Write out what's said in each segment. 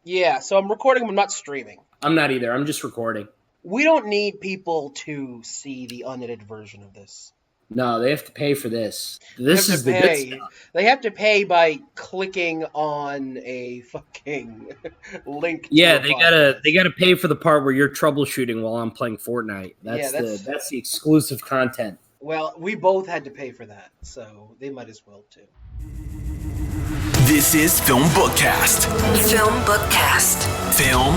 Yeah, so I'm recording them, I'm not streaming. I'm not either. I'm just recording. We don't need people to see the unedited version of this. No, they have to pay for this. They This have to is the good pay. stuff. They have to pay by clicking on a fucking link. Yeah, to a podcast. they gotta pay for the part where you're troubleshooting while I'm playing Fortnite. Yeah, That's the exclusive content. Well, we both had to pay for that, so they might as well too. This is FilmBookCast. FilmBookCast. FilmBookCast,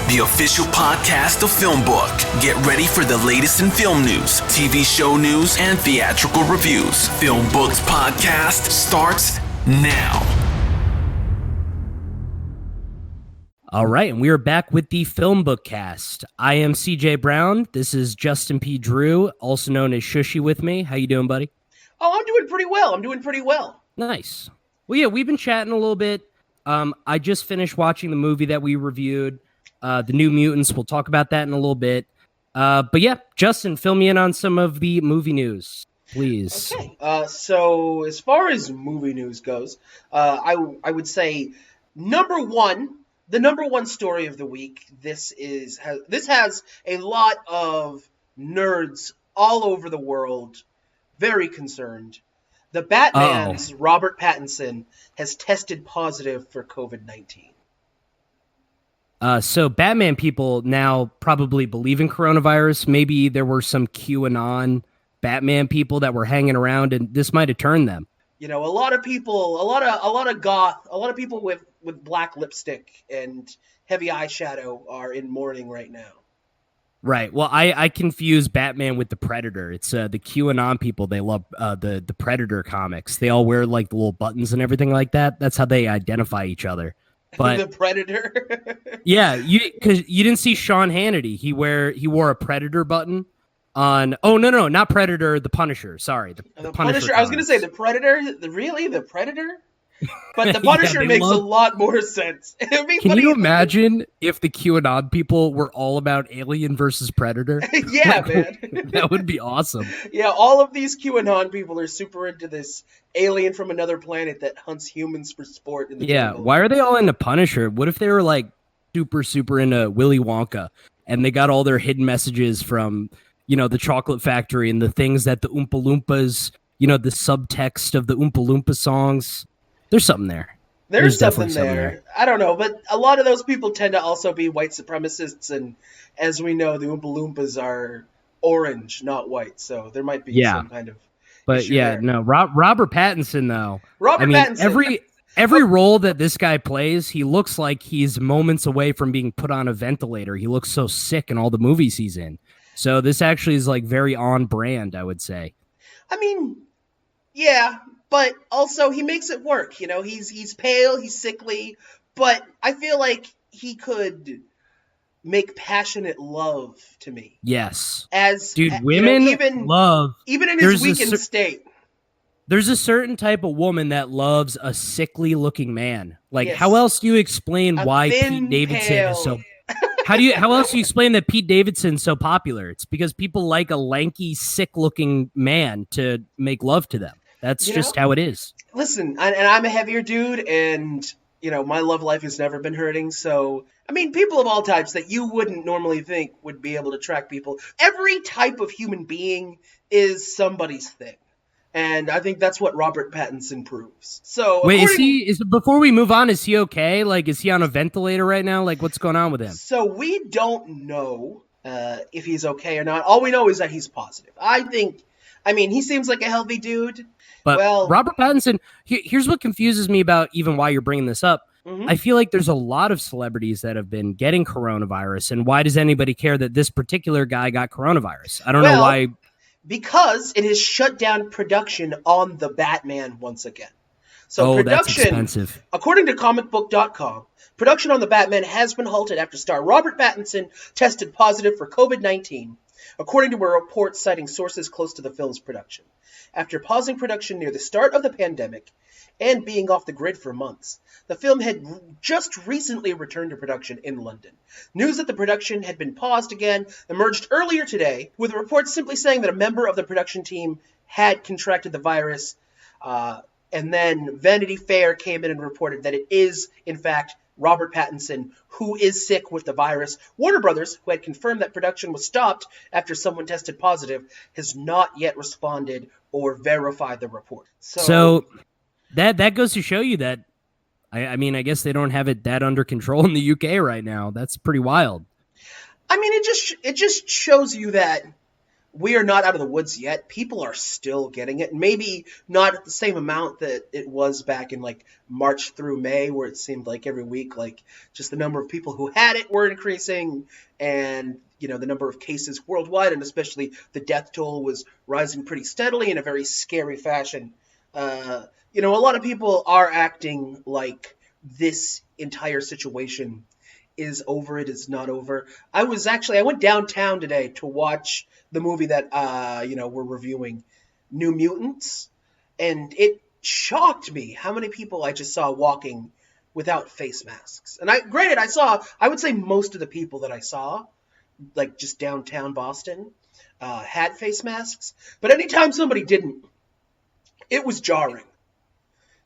the official podcast of FilmBook. Get ready for the latest in film news, TV show news, and theatrical reviews. FilmBook's podcast starts now. All right, and we are back with the FilmBookCast. I am CJ Brown. This is Justin P. Drew, also known as Shushy with me. How you doing, buddy? Oh, I'm doing pretty well. Nice. Well, yeah, we've been chatting a little bit. I just finished watching the movie that we reviewed, The New Mutants. We'll talk about that in a little bit. But yeah, Justin, fill me in on some of the movie news, please. Okay. So as far as movie news goes, I would say the number one story of the week. This has a lot of nerds all over the world very concerned. The Batman's Robert Pattinson has tested positive for COVID-19. So Batman people now probably believe in coronavirus. Maybe there were some QAnon Batman people that were hanging around, and this might have turned them. You know, a lot of people, a lot of goth, a lot of people with black lipstick and heavy eyeshadow are in mourning right now. Right. Well, I confuse Batman with the Predator. It's the QAnon people. They love the Predator comics. They all wear like the little buttons and everything like that. That's how they identify each other. But the Predator. Yeah, because you didn't see Sean Hannity. He wore a Predator button on. Oh no, not Predator. The Punisher. Sorry, the Punisher. I was gonna say the Predator. Really, the Predator. But the Punisher makes a lot more sense. Can you imagine if the QAnon people were all about Alien versus Predator? Yeah, man. That would be awesome. Yeah, all of these QAnon people are super into this alien from another planet that hunts humans for sport in the jungle. Why are they all into Punisher? What if they were like super into Willy Wonka and they got all their hidden messages from, the chocolate factory and the things that the Oompa Loompas, the subtext of the Oompa Loompa songs. There's something there. There's something there. I don't know, but a lot of those people tend to also be white supremacists, and as we know, the Oompa Loompas are orange, not white, so there might be some kind of issue there. No, Robert Pattinson, though. Pattinson. Every role that this guy plays, he looks like he's moments away from being put on a ventilator. He looks so sick in all the movies he's in. So this actually is like very on brand, I would say. I mean, yeah. But also, he makes it work. He's pale, he's sickly, but I feel like he could make passionate love to me. Yes. Women love. Even in his weakened state. There's a certain type of woman that loves a sickly-looking man. Like, How else do you explain why Pete Davidson is so... How else do you explain that Pete Davidson's so popular? It's because people like a lanky, sick-looking man to make love to them. That's just how it is. Listen, and I'm a heavier dude, and, my love life has never been hurting, so, people of all types that you wouldn't normally think would be able to track people. Every type of human being is somebody's thing, and I think that's what Robert Pattinson proves. So, wait, before we move on, is he okay? Like, is he on a ventilator right now? Like, what's going on with him? So, we don't know if he's okay or not. All we know is that he's positive. He seems like a healthy dude. But Robert Pattinson, here's what confuses me about even why you're bringing this up. Mm-hmm. I feel like there's a lot of celebrities that have been getting coronavirus, and why does anybody care that this particular guy got coronavirus? I don't know why. Because it has shut down production on the Batman once again. So that's expensive. According to comicbook.com, production on the Batman has been halted after star Robert Pattinson tested positive for COVID-19, according to a report citing sources close to the film's production. After pausing production near the start of the pandemic and being off the grid for months, the film had just recently returned to production in London. News that the production had been paused again emerged earlier today, with reports simply saying that a member of the production team had contracted the virus And then Vanity Fair came in and reported that it is, in fact, Robert Pattinson who is sick with the virus. Warner Brothers, who had confirmed that production was stopped after someone tested positive, has not yet responded or verified the report. So that goes to show you that, I mean, I guess they don't have it that under control in the UK right now. That's pretty wild. I mean, it just shows you that we are not out of the woods yet. People are still getting it. Maybe not at the same amount that it was back in like March through May, where it seemed like every week, like just the number of people who had it were increasing, and the number of cases worldwide, and especially the death toll, was rising pretty steadily in a very scary fashion. A lot of people are acting like this entire situation is over. It is not over. I went downtown today to watch the movie that we're reviewing, New Mutants, and it shocked me how many people I just saw walking without face masks. And I would say most of the people that I saw, like just downtown Boston, had face masks, but anytime somebody didn't, it was jarring,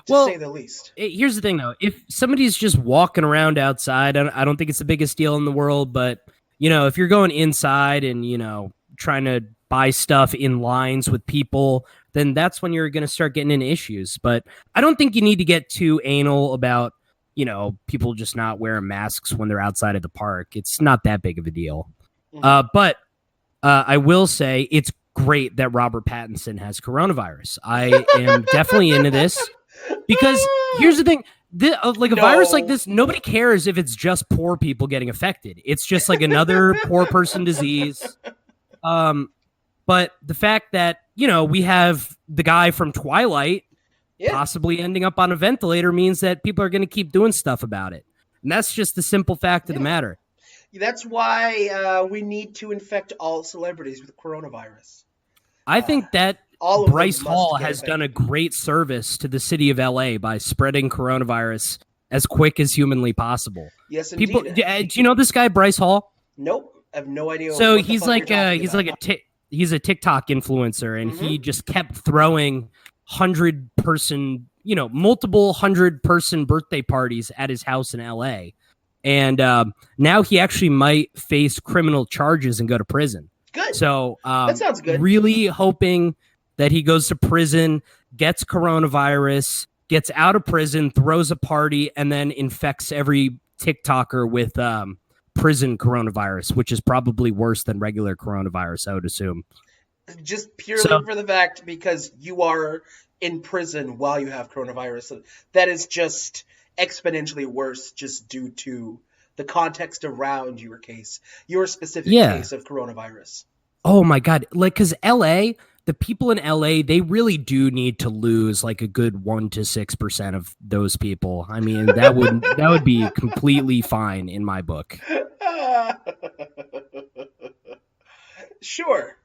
to say the least. Here's the thing, though. If somebody's just walking around outside, I don't think it's the biggest deal in the world, but, if you're going inside and, trying to buy stuff in lines with people, then that's when you're going to start getting into issues. But I don't think you need to get too anal about, people just not wearing masks when they're outside of the park. It's not that big of a deal. Mm-hmm. But I will say it's great that Robert Pattinson has coronavirus. I am definitely into this. Because here's the thing, a virus like this, nobody cares if it's just poor people getting affected. It's just like another poor person disease. But the fact that, we have the guy from Twilight possibly ending up on a ventilator means that people are going to keep doing stuff about it. And that's just the simple fact of the matter. That's why we need to infect all celebrities with coronavirus. I think that Bryce Hall has done a great service to the city of LA by spreading coronavirus as quick as humanly possible. Yes, indeed. Do you know this guy, Bryce Hall? Nope. I have no idea. So he's a TikTok influencer, and he just kept throwing multiple 100-person birthday parties at his house in LA. And now he actually might face criminal charges and go to prison. Good. So that sounds good. Really hoping that he goes to prison, gets coronavirus, gets out of prison, throws a party, and then infects every TikToker with prison coronavirus, which is probably worse than regular coronavirus, I would assume. Just purely for the fact because you are in prison while you have coronavirus. That is just exponentially worse just due to the context around your case, your specific case of coronavirus. Oh my God. Because the people in LA, they really do need to lose like a good 1 to 6% of those people. I mean, that would be completely fine in my book. Sure.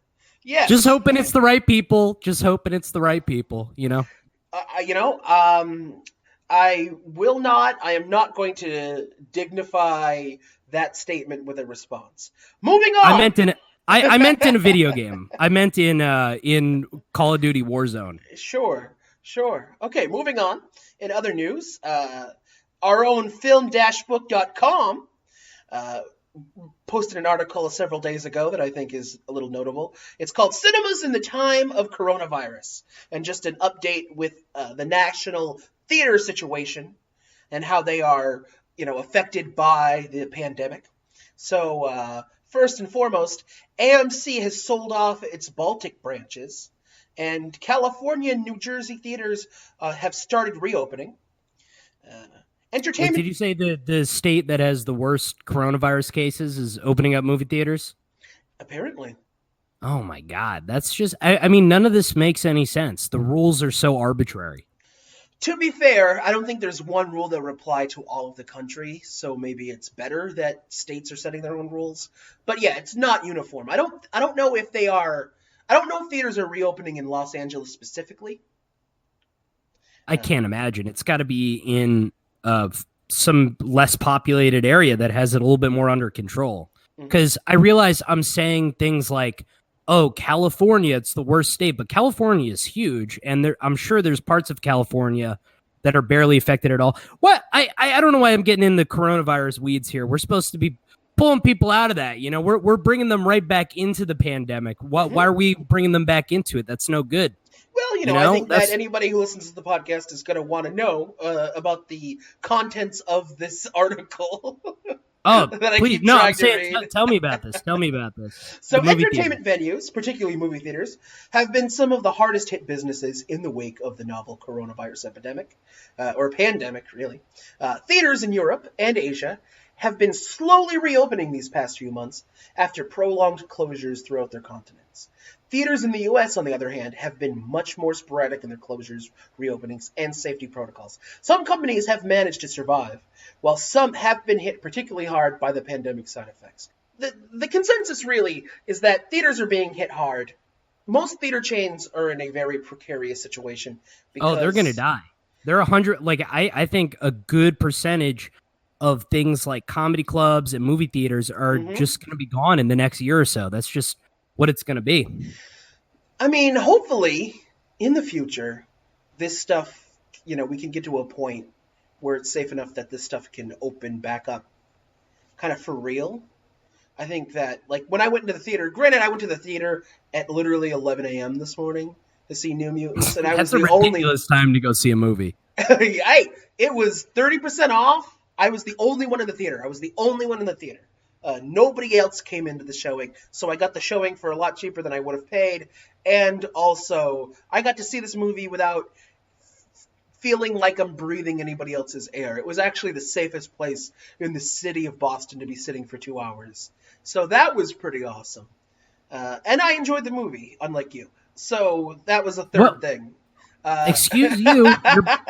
Yeah. Just hoping it's the right people. I am not going to dignify that statement with a response. Moving on. I meant in a video game. I meant in Call of Duty Warzone. Sure. Okay, moving on. In other news, our own film-book.com posted an article several days ago that I think is a little notable. It's called Cinemas in the Time of Coronavirus, and just an update with the national theater situation and how they are, affected by the pandemic. So, first and foremost, AMC has sold off its Baltic branches, and California and New Jersey theaters have started reopening. Entertainment. Wait, did you say the state that has the worst coronavirus cases is opening up movie theaters? Apparently. Oh my God. That's just, I mean, none of this makes any sense. The rules are so arbitrary. To be fair, I don't think there's one rule that would apply to all of the country, so maybe it's better that states are setting their own rules. But yeah, it's not uniform. I don't know if theaters are reopening in Los Angeles specifically. I can't imagine. It's got to be in some less populated area that has it a little bit more under control. Because I realize I'm saying things like oh, California, it's the worst state, but California is huge, and I'm sure there's parts of California that are barely affected at all. What? I don't know why I'm getting in the coronavirus weeds here. We're supposed to be pulling people out of that. We're bringing them right back into the pandemic. Why are we bringing them back into it? That's no good. Well, I think that anybody who listens to the podcast is going to want to know about the contents of this article. Oh, please. No, I'm saying, tell me about this. Tell me about this. So entertainment venues, particularly movie theaters, have been some of the hardest hit businesses in the wake of the novel coronavirus epidemic, or pandemic, really. Theaters in Europe and Asia have been slowly reopening these past few months after prolonged closures throughout their continents. Theaters in the U.S., on the other hand, have been much more sporadic in their closures, reopenings, and safety protocols. Some companies have managed to survive, while some have been hit particularly hard by the pandemic side effects. The consensus really is that theaters are being hit hard. Most theater chains are in a very precarious situation. Because... Oh, they're going to die. They're 100. I think a good percentage of things like comedy clubs and movie theaters are just going to be gone in the next year or so. That's just what it's going to be. I mean, hopefully, in the future, this stuff, we can get to a point where it's safe enough that this stuff can open back up kind of for real. I think that, when I went into the theater, granted, I went to the theater at literally 11 a.m. this morning to see New Mutants, and I was the only... That's a ridiculous time to go see a movie. Hey, it was 30% off. I was the only one in the theater. Nobody else came into the showing, so I got the showing for a lot cheaper than I would have paid, and also I got to see this movie without feeling like I'm breathing anybody else's air. It was actually the safest place in the city of Boston to be sitting for 2 hours, so that was pretty awesome. And I enjoyed the movie, unlike you. So that was a third thing. Excuse you,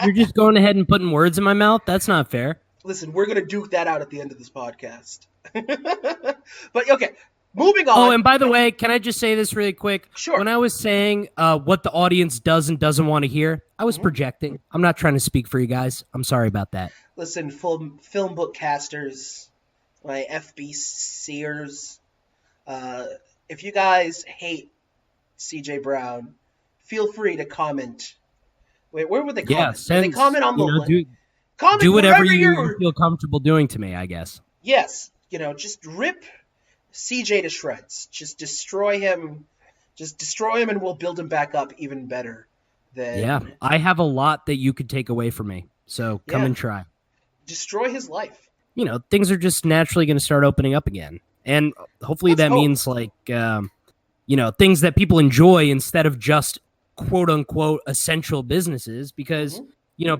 you're just going ahead and putting words in my mouth? That's not fair. Listen, we're going to duke that out at the end of this podcast. But, okay, moving on. Oh, and by the way, can I just say this really quick? Sure. When I was saying what the audience does and doesn't want to hear, I was projecting. I'm not trying to speak for you guys. I'm sorry about that. Listen, FilmBookCasters, my FBCers, if you guys hate CJ Brown, feel free to comment. Wait, where would they comment? Yeah, they comment on the link. Do whatever you feel comfortable doing to me, I guess. Yes, just rip CJ to shreds. Just destroy him. And we'll build him back up even better. Yeah, I have a lot that you could take away from me, so come and try. Destroy his life. Things are just naturally going to start opening up again. And hopefully means things that people enjoy instead of just quote unquote essential businesses, because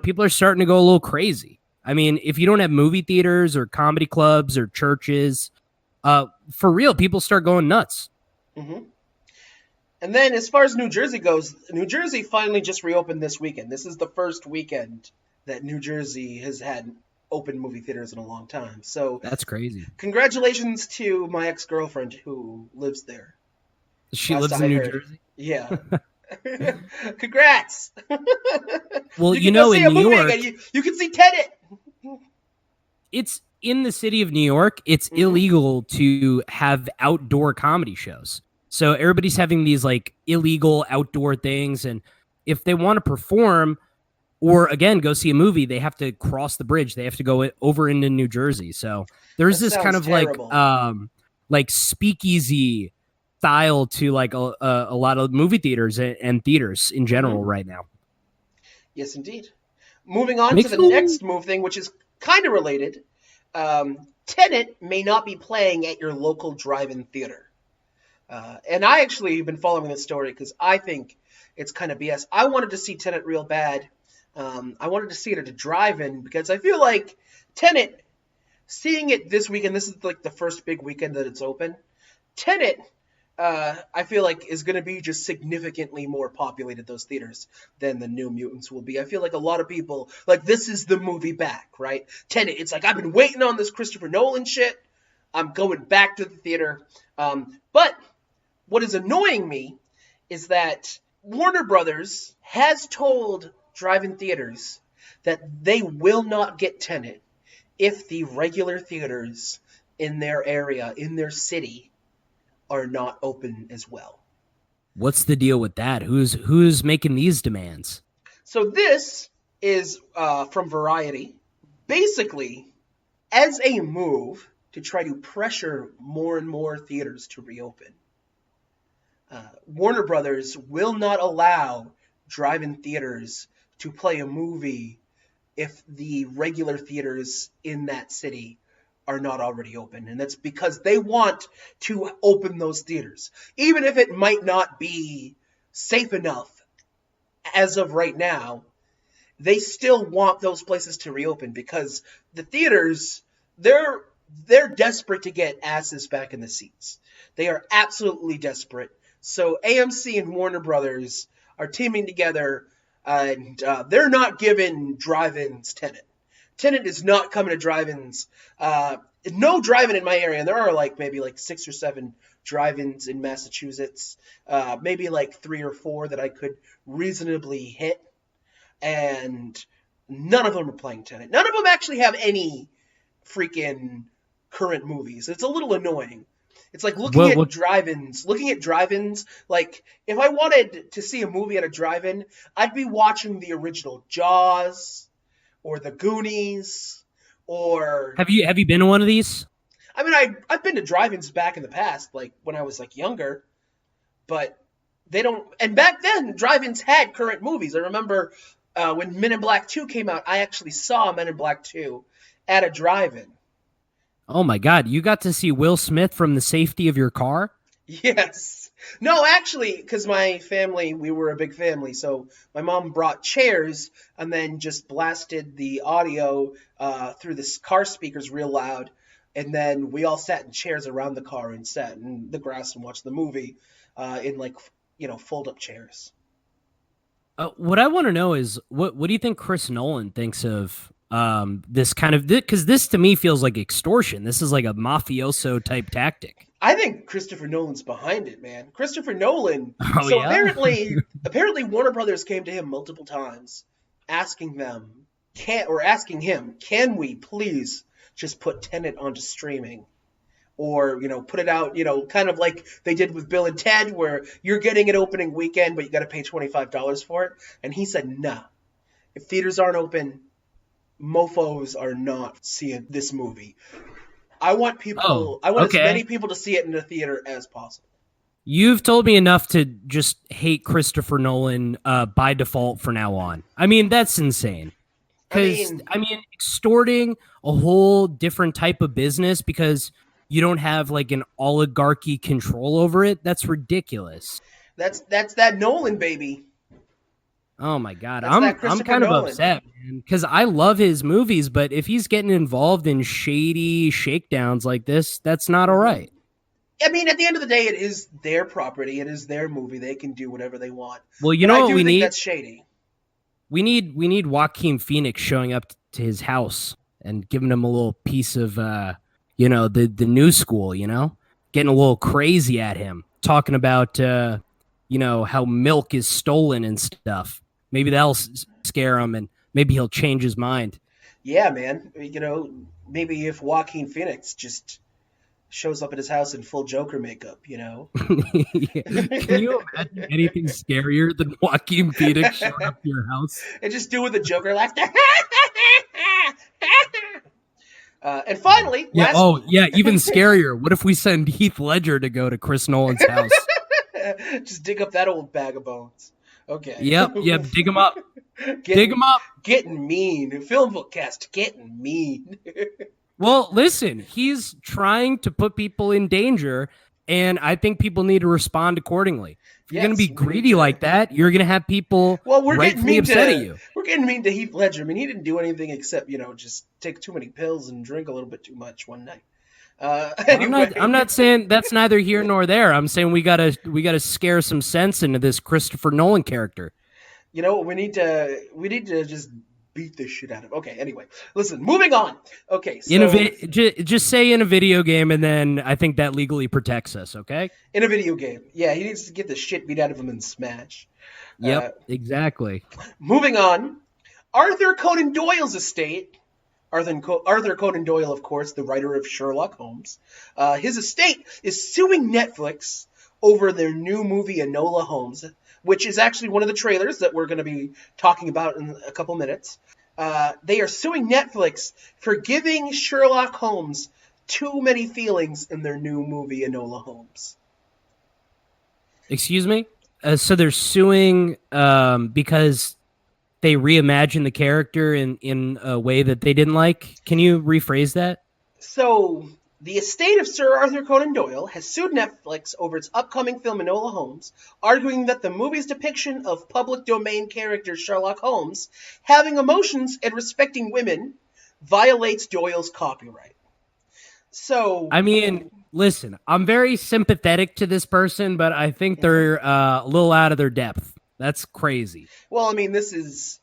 people are starting to go a little crazy. I mean, if you don't have movie theaters or comedy clubs or churches, for real, people start going nuts. Mm-hmm. And then as far as New Jersey goes, New Jersey finally just reopened this weekend. This is the first weekend that New Jersey has had open movie theaters in a long time. So that's crazy. Congratulations to my ex-girlfriend who lives there. She lives in New Jersey? Yeah. Congrats. Well, in New York, you can see Tenet. It's in the city of New York. It's illegal to have outdoor comedy shows. So everybody's having these illegal outdoor things. And if they want to perform or, again, go see a movie, they have to cross the bridge. They have to go over into New Jersey. So there's this kind of terrible. Speakeasy style to a lot of movie theaters and theaters in general right now. Yes, indeed. Moving on to the next thing, which is kind of related. Tenet may not be playing at your local drive-in theater. And I actually have been following this story because I think it's kind of BS. I wanted to see Tenet real bad. I wanted to see it at a drive-in because I feel like Tenet, seeing it this weekend, this is the first big weekend that it's open. Tenet, I feel like is going to be just significantly more populated, those theaters, than the New Mutants will be. I feel like a lot of people, this is the movie back, right? Tenet, it's I've been waiting on this Christopher Nolan shit. I'm going back to the theater. But what is annoying me is that Warner Brothers has told drive-in theaters that they will not get Tenet if the regular theaters in their area, in their city, are not open as well. What's the deal with that? Who's making these demands? So this is from Variety. Basically, as a move to try to pressure more and more theaters to reopen, Warner Brothers will not allow drive-in theaters to play a movie if the regular theaters in that city are not already open. And that's because they want to open those theaters. Even if it might not be safe enough as of right now, they still want those places to reopen because the theaters, they're desperate to get asses back in the seats. They are absolutely desperate. So AMC and Warner Brothers are teaming together, and they're not giving drive-ins Tenet. Tenet is not coming to drive-ins. No drive-in in my area, and there are maybe 6 or 7 drive-ins in Massachusetts, maybe 3 or 4 that I could reasonably hit, and none of them are playing Tenet. None of them actually have any freaking current movies. It's a little annoying. It's like looking at drive-ins. Like, if I wanted to see a movie at a drive-in, I'd be watching the original Jaws or The Goonies or... Have you been to one of these? I mean, I've been to drive-ins back in the past, when I was younger, but they don't... And back then, drive-ins had current movies. I remember when Men in Black 2 came out, I actually saw Men in Black 2 at a drive-in. Oh my God, you got to see Will Smith from the safety of your car? Yes. No, actually, because my family, we were a big family, so my mom brought chairs and then just blasted the audio through the car speakers real loud, and then we all sat in chairs around the car and sat in the grass and watched the movie in fold-up chairs. What I want to know is, what do you think Chris Nolan thinks of this kind of, because this to me feels like extortion. This is like a mafioso type tactic. I think Christopher Nolan's behind it, man. Christopher Nolan. Oh, so yeah? apparently Warner Brothers came to him multiple times asking him, can we please just put Tenet onto streaming? Or, put it out, kind of like they did with Bill and Ted, where you're getting an opening weekend, but you got to pay $25 for it. And he said, nah, if theaters aren't open, mofos are not seeing this movie. I want as many people to see it in the theater as possible. You've told me enough to just hate Christopher Nolan by default for now on. I mean, that's insane. Because, extorting a whole different type of business because you don't have an oligarchy control over it, that's ridiculous. That's that Nolan, baby. Oh my God, I'm kind of upset, man, because I love his movies, but if he's getting involved in shady shakedowns like this, that's not all right. I mean, at the end of the day, it is their property, it is their movie, they can do whatever they want. Well, you know what we need? That's shady. We need Joaquin Phoenix showing up to his house and giving him a little piece of, the new school, getting a little crazy at him, talking about, how milk is stolen and stuff. Maybe that'll scare him, and maybe he'll change his mind. Yeah, man. Maybe if Joaquin Phoenix just shows up at his house in full Joker makeup, Yeah. Can you imagine anything scarier than Joaquin Phoenix showing up to your house? And just doing the Joker laughter. And finally, even scarier. What if we send Heath Ledger to go to Chris Nolan's house? Just dig up that old bag of bones. Okay. Yep. Dig him up. Dig him up. Getting mean. FilmBookCast getting mean. Well, listen, he's trying to put people in danger, and I think people need to respond accordingly. If you're going to be greedy like that, you're going to have people rightfully upset at you. We're getting mean to Heath Ledger. I mean, he didn't do anything except, just take too many pills and drink a little bit too much one night. Anyway. I'm not saying that's neither here nor there. I'm saying we gotta scare some sense into this Christopher Nolan character. We need to just beat this shit out of. Okay, anyway, listen. Moving on. Okay, so just say in a video game, and then I think that legally protects us. Okay. In a video game, yeah, he needs to get the shit beat out of him in Smash. Yep, exactly. Moving on, Arthur Conan Doyle's estate. Arthur Conan Doyle, of course, the writer of Sherlock Holmes. His estate is suing Netflix over their new movie Enola Holmes, which is actually one of the trailers that we're going to be talking about in a couple minutes. They are suing Netflix for giving Sherlock Holmes too many feelings in their new movie Enola Holmes. Excuse me? So they're suing because they reimagined the character in a way that they didn't like? Can you rephrase that? So, the estate of Sir Arthur Conan Doyle has sued Netflix over its upcoming film Enola Holmes, arguing that the movie's depiction of public domain character Sherlock Holmes having emotions and respecting women violates Doyle's copyright. So, I mean, listen, I'm very sympathetic to this person, but I think they're a little out of their depth. That's crazy. Well, I mean, this is,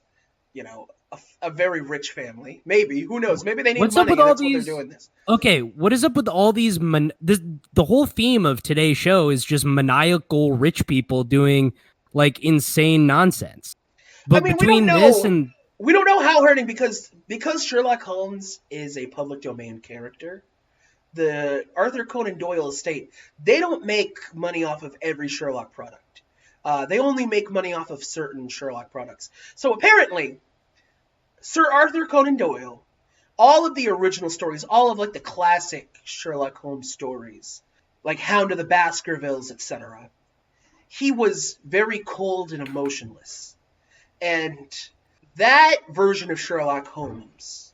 a very rich family. Maybe. Who knows? Maybe they need money and that's why they're doing this. Okay, what is up with all these... the whole theme of today's show is just maniacal rich people doing, insane nonsense. But we don't know how hurting, because Sherlock Holmes is a public domain character. The Arthur Conan Doyle estate, they don't make money off of every Sherlock product. They only make money off of certain Sherlock products. So apparently, Sir Arthur Conan Doyle, all of the original stories, all of the classic Sherlock Holmes stories, like Hound of the Baskervilles, etc., he was very cold and emotionless. And that version of Sherlock Holmes,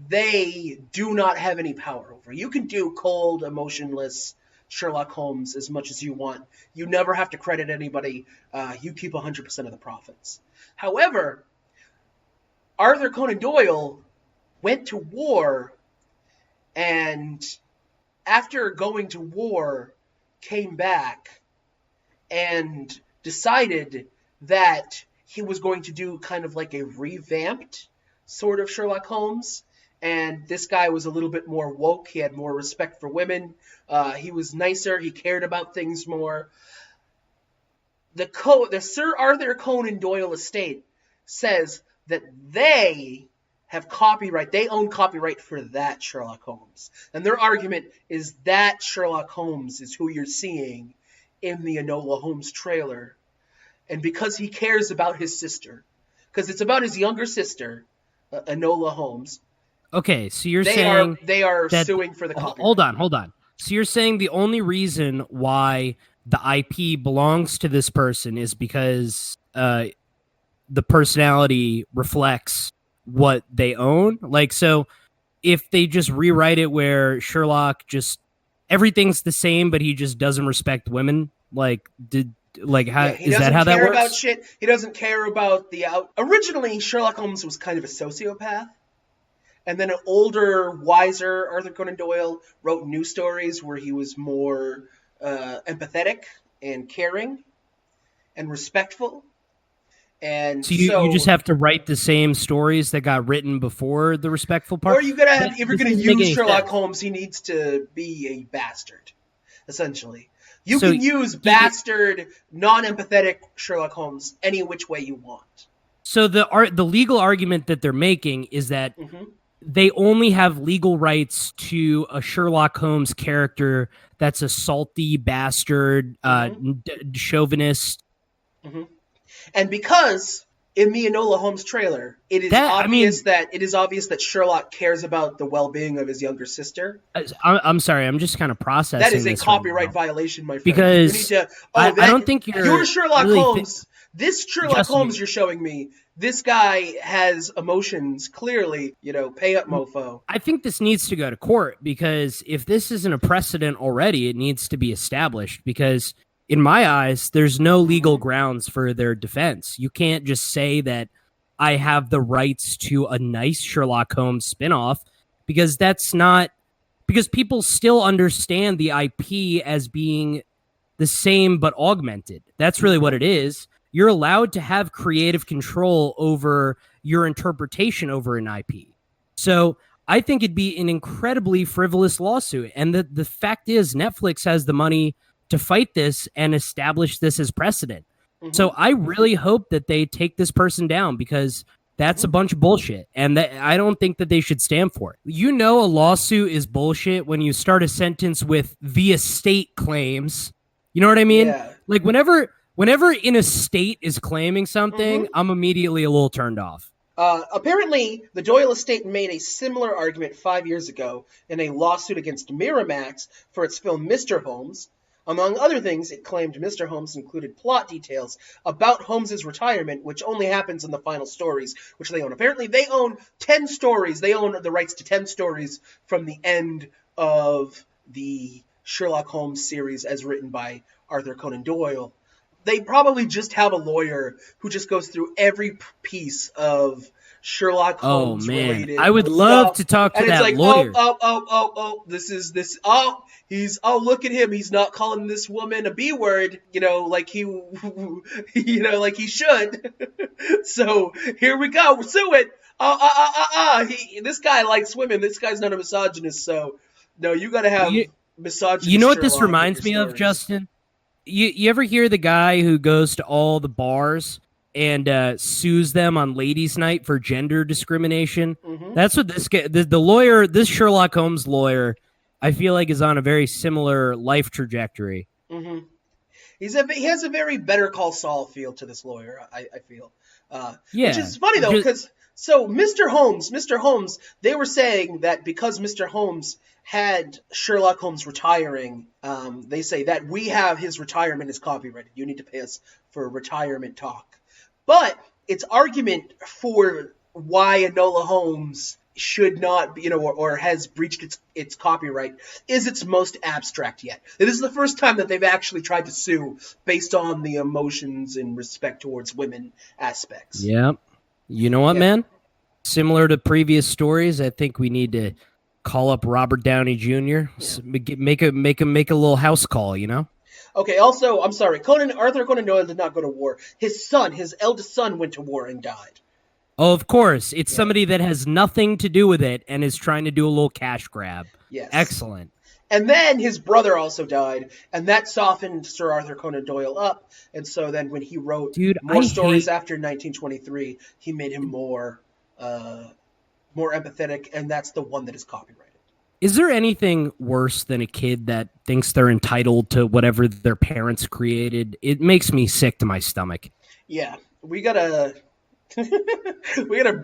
they do not have any power over. You can do cold, emotionless Sherlock Holmes as much as you want. You never have to credit anybody. You keep 100% of the profits. However, Arthur Conan Doyle went to war, and after going to war, came back and decided that he was going to do kind of like a revamped sort of Sherlock Holmes. And this guy was a little bit more woke. He had more respect for women. He was nicer. He cared about things more. The Sir Arthur Conan Doyle estate says that they have copyright. They own copyright for that Sherlock Holmes. And their argument is that Sherlock Holmes is who you're seeing in the Enola Holmes trailer. And because he cares about his sister, because it's about his younger sister, Enola Holmes. Okay, so you're saying they are suing for the copyright. Hold on. So you're saying the only reason why the IP belongs to this person is because the personality reflects what they own? So if they just rewrite it where Sherlock everything's the same, but he just doesn't respect women, is that how that works? About shit. He doesn't care about Originally, Sherlock Holmes was kind of a sociopath. And then an older, wiser Arthur Conan Doyle wrote new stories where he was more empathetic and caring and respectful. And so you just have to write the same stories that got written before the respectful part? Or if you're going to use Sherlock Holmes, he needs to be a bastard, essentially. You can use bastard, non-empathetic Sherlock Holmes any which way you want. So the legal argument that they're making is that they only have legal rights to a Sherlock Holmes character that's a salty bastard, chauvinist. And because in the Enola Holmes trailer, it is obvious that Sherlock cares about the well-being of his younger sister. I'm sorry, I'm just kind of processing. That is a copyright violation, my friend. Because I don't think you're Sherlock Holmes. This Sherlock Holmes you're showing me, this guy has emotions, clearly, pay up, mofo. I think this needs to go to court, because if this isn't a precedent already, it needs to be established, because in my eyes, there's no legal grounds for their defense. You can't just say that I have the rights to a nice Sherlock Holmes spinoff, because because people still understand the IP as being the same but augmented. That's really what it is. You're allowed to have creative control over your interpretation over an IP. So I think it'd be an incredibly frivolous lawsuit. And the fact is, Netflix has the money to fight this and establish this as precedent. So I really hope that they take this person down, because that's a bunch of bullshit. And I don't think that they should stand for it. A lawsuit is bullshit when you start a sentence with "the estate claims." You know what I mean? Yeah. Like whenever an estate is claiming something, I'm immediately a little turned off. Apparently, the Doyle estate made a similar argument 5 years ago in a lawsuit against Miramax for its film Mr. Holmes. Among other things, it claimed Mr. Holmes included plot details about Holmes's retirement, which only happens in the final stories, which they own. Apparently, they own 10 stories. They own the rights to 10 stories from the end of the Sherlock Holmes series as written by Arthur Conan Doyle. They probably just have a lawyer who just goes through every piece of Sherlock Holmes related. I would love to talk to that lawyer. Look at him. He's not calling this woman a B word, like he should. So here we go. We're suing. This guy likes women. This guy's not a misogynist. So no, you got to have misogynist. You know what Sherlock this reminds me of, Justin? You ever hear the guy who goes to all the bars and sues them on ladies' night for gender discrimination? Mm-hmm. That's what this guy, the lawyer, this Sherlock Holmes lawyer, I feel like is on a very similar life trajectory. Mm-hmm. He has a very Better Call Saul feel to this lawyer, I feel. Which is funny, though, because Mr. Holmes, they were saying that because Mr. Holmes had Sherlock Holmes retiring, they say that we have his retirement is copyrighted. You need to pay us for retirement talk. But its argument for why Enola Holmes should not, or has breached its copyright is its most abstract yet. This is the first time that they've actually tried to sue based on the emotions and respect towards women aspects. Yeah. You know what, man? Similar to previous stories, I think we need to call up Robert Downey Jr. Make a little house call, Okay. Also, I'm sorry. Arthur Conan Doyle did not go to war. His eldest son, went to war and died. Oh, of course. It's somebody that has nothing to do with it and is trying to do a little cash grab. Yes. Excellent. And then his brother also died, and that softened Sir Arthur Conan Doyle up. And so then when he wrote more stories after 1923, he made him more empathetic, and that's the one that is copyrighted. Is there anything worse than a kid that thinks they're entitled to whatever their parents created? It makes me sick to my stomach. Yeah, we gotta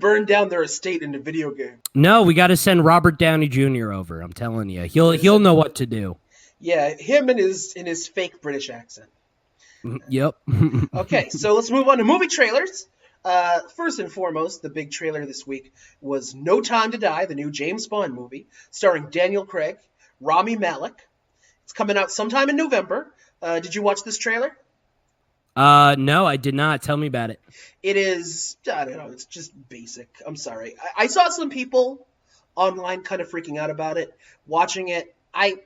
burn down their estate in a video game. No, we gotta send Robert Downey Jr. over. I'm telling you, he'll know what to do. Yeah, him in his fake British accent. Yep. Okay, so let's move on to movie trailers. First and foremost, the big trailer this week was No Time to Die, the new James Bond movie, starring Daniel Craig, Rami Malek. It's coming out sometime in November. Did you watch this trailer? No, I did not. Tell me about it. It is, I don't know, it's just basic. I'm sorry. I saw some people online kind of freaking out about it. Watching it, I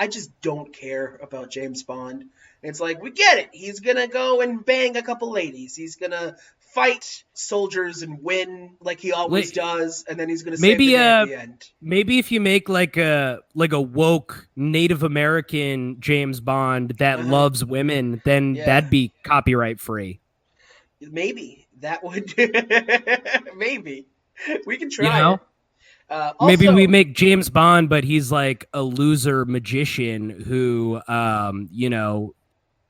just don't care about James Bond. It's like, we get it. He's going to go and bang a couple ladies. He's going to fight soldiers and win like he always does, and then he's going to save the day at the end. Maybe if you make like a woke Native American James Bond that loves women, then that'd be copyright free. Maybe that would. Maybe we can try. It. Also, maybe we make James Bond, but he's like a loser magician who,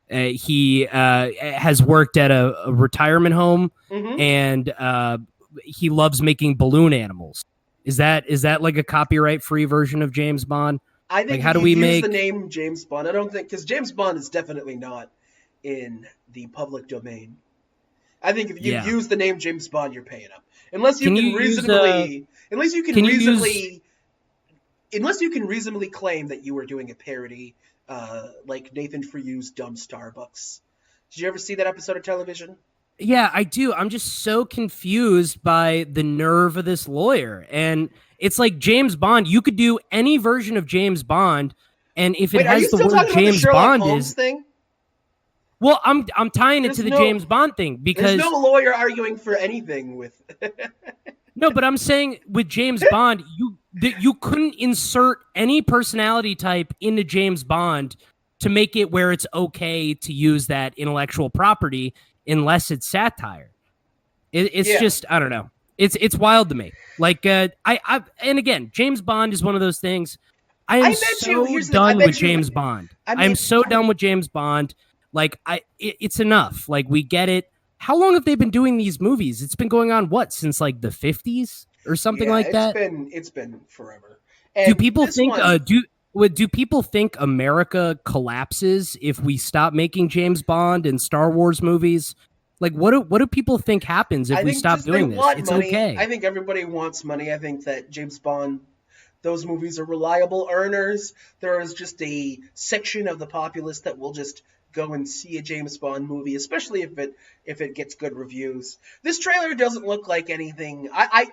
he has worked at a retirement home, and he loves making balloon animals. Is that like a copyright-free version of James Bond? I think how do we use the name James Bond? I don't think, because James Bond is definitely not in the public domain. I think if you use the name James Bond, you're paying up. Unless you can reasonably claim that you were doing a parody, like Nathan For You's Dumb Starbucks. Did you ever see that episode of television? Yeah, I do. I'm just so confused by the nerve of this lawyer. And it's like James Bond, you could do any version of James Bond, and if it has the word James Bond is thing? Well, I'm tying it to the James Bond thing because there's no lawyer arguing for anything with. No, but I'm saying with James Bond, you couldn't insert any personality type into James Bond to make it where it's okay to use that intellectual property unless it's satire. It's just, I don't know. It's wild to me. Like and again, James Bond is one of those things. I am so done with James Bond. I'm so done with James Bond. Like, it's enough. Like, we get it. How long have they been doing these movies? It's been going on, what, since like the 50s or something like that? It's been forever. And do people think America collapses if we stop making James Bond and Star Wars movies? Like, what do people think happens if we stop doing this? It's money. okay. I think everybody wants money. I think that James Bond, those movies are reliable earners. There is just a section of the populace that will just go and see a James Bond movie, especially if it gets good reviews. This trailer doesn't look like anything. I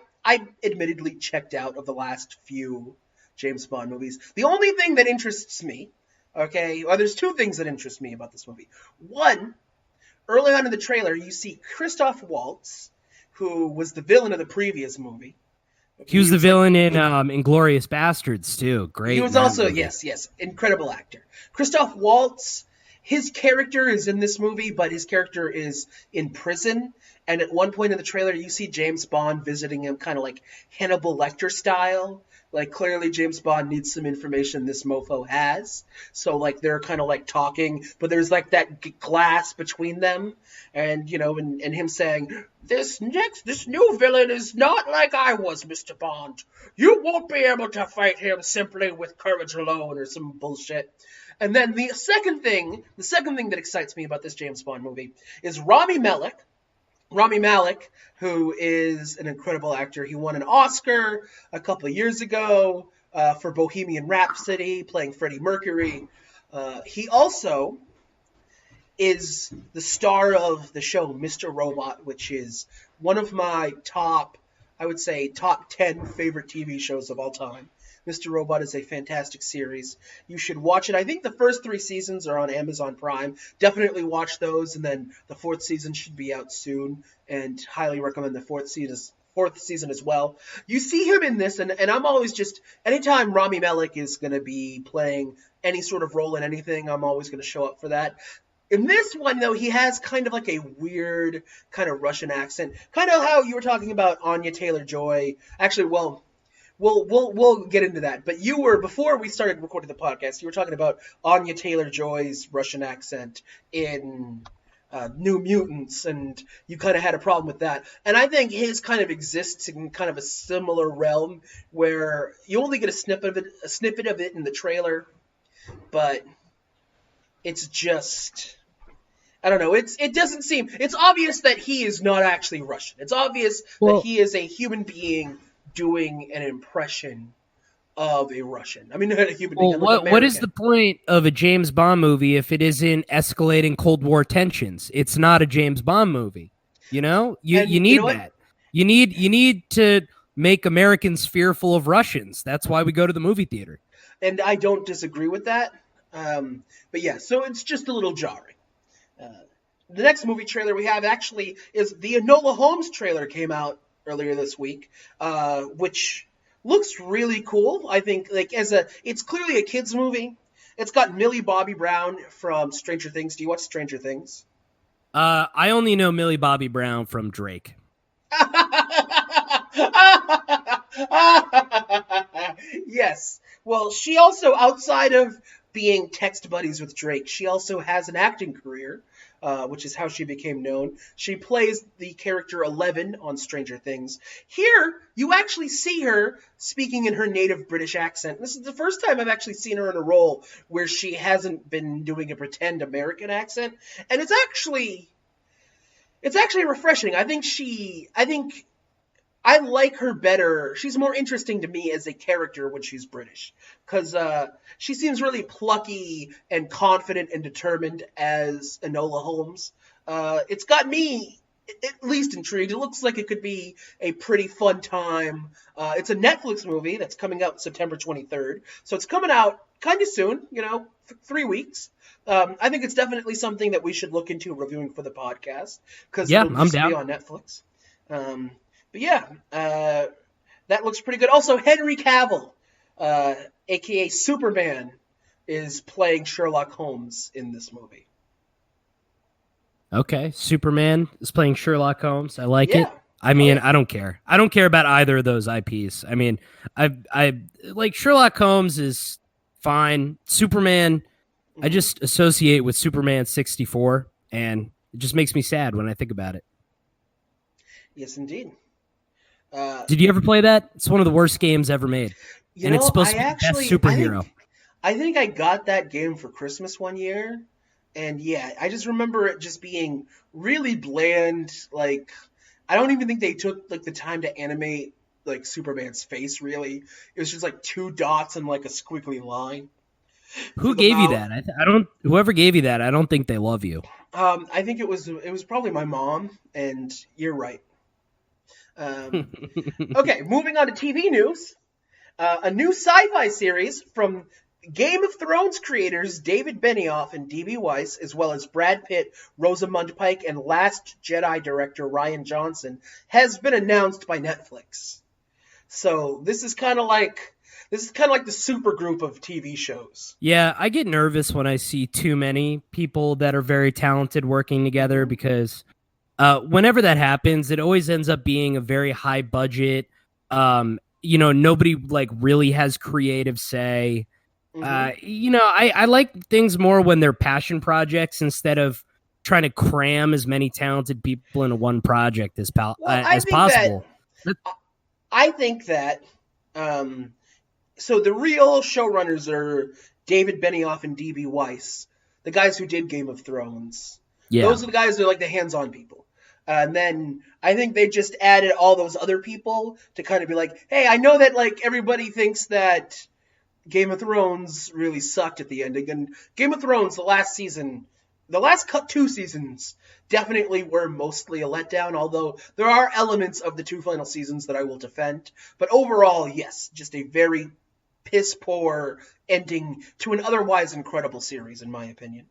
admittedly checked out of the last few James Bond movies. The only thing that interests me, there's two things that interest me about this movie. One, early on in the trailer, you see Christoph Waltz, who was the villain of the previous movie. He was the villain in Inglourious Bastards too. Great. He was also yes, incredible actor. Christoph Waltz. His character is in this movie, but his character is in prison. And at one point in the trailer, you see James Bond visiting him, kind of like Hannibal Lecter style. Like, clearly James Bond needs some information this mofo has. So, like, they're kind of like talking, but there's like that glass between them. And, you know, and him saying, this new villain is not like I was, Mr. Bond. You won't be able to fight him simply with courage alone or some bullshit. And then the second thing that excites me about this James Bond movie is Rami Malek. Rami Malek, who is an incredible actor. He won an Oscar a couple of years ago for Bohemian Rhapsody, playing Freddie Mercury. He also is the star of the show Mr. Robot, which is one of my top 10 favorite TV shows of all time. Mr. Robot is a fantastic series. You should watch it. I think the first 3 seasons are on Amazon Prime. Definitely watch those, and then the 4th season should be out soon, and highly recommend the 4th season as well. You see him in this, and I'm always just, anytime Rami Malek is going to be playing any sort of role in anything, I'm always going to show up for that. In this one, though, he has kind of like a weird kind of Russian accent. Kind of how you were talking about Anya Taylor-Joy. Actually, well, We'll get into that. But before we started recording the podcast, you were talking about Anya Taylor-Joy's Russian accent in New Mutants, and you kind of had a problem with that. And I think his kind of exists in kind of a similar realm where you only get a snippet of it in the trailer, but it's just, I don't know. It doesn't seem. It's obvious that he is not actually Russian. It's obvious that he is a human being doing an impression of a Russian. I mean, not a human being. What is the point of a James Bond movie if it isn't escalating Cold War tensions? It's not a James Bond movie. You know, you need that. You need to make Americans fearful of Russians. That's why we go to the movie theater. And I don't disagree with that. But yeah, so it's just a little jarring. The next movie trailer we have actually is the Enola Holmes trailer came out earlier this week, which looks really cool. I think it's clearly a kids movie. It's got Millie Bobby Brown from Stranger Things. Do you watch Stranger Things? I only know Millie Bobby Brown from Drake. Yes. Well, she also, outside of being text buddies with Drake, she also has an acting career. Which is how she became known. She plays the character 11 on Stranger Things. Here, you actually see her speaking in her native British accent. This is the first time I've actually seen her in a role where she hasn't been doing a pretend American accent. And it's actually refreshing. I think I like her better. She's more interesting to me as a character when she's British. Because she seems really plucky and confident and determined as Enola Holmes. It's got me at least intrigued. It looks like it could be a pretty fun time. It's a Netflix movie that's coming out September 23rd. So it's coming out kind of soon, 3 weeks. I think it's definitely something that we should look into reviewing for the podcast. Because I'm down. Be on Netflix. But yeah, that looks pretty good. Also, Henry Cavill, a.k.a. Superman, is playing Sherlock Holmes in this movie. Okay, Superman is playing Sherlock Holmes. I like it. I mean, I don't care. I don't care about either of those IPs. I mean, I like Sherlock Holmes is fine. Superman, I just associate with Superman 64, and it just makes me sad when I think about it. Yes, indeed. Did you ever play that? It's one of the worst games ever made. It's supposed to be the best superhero. I think I got that game for Christmas one year. And yeah, I just remember it just being really bland. Like, I don't even think they took like the time to animate like Superman's face, really. It was just like 2 dots and like a squiggly line. Who gave you that? Whoever gave you that, I don't think they love you. I think it was probably my mom, and you're right. Okay, moving on to TV news. A new sci-fi series from Game of Thrones creators David Benioff and D.B. Weiss, as well as Brad Pitt, Rosamund Pike, and Last Jedi director Rian Johnson, has been announced by Netflix. So this is kind of like the super group of TV shows. Yeah, I get nervous when I see too many people that are very talented working together because whenever that happens, it always ends up being a very high budget. Nobody like really has creative say. I like things more when they're passion projects instead of trying to cram as many talented people into one project as possible. I think that so the real showrunners are David Benioff and D.B. Weiss, the guys who did Game of Thrones. Yeah. Those are the guys who are like the hands-on people. And then I think they just added all those other people to kind of be like, hey, I know that like everybody thinks that Game of Thrones really sucked at the ending. And Game of Thrones, the last 2 seasons definitely were mostly a letdown, although there are elements of the 2 final seasons that I will defend. But overall, yes, just a very piss poor ending to an otherwise incredible series, in my opinion.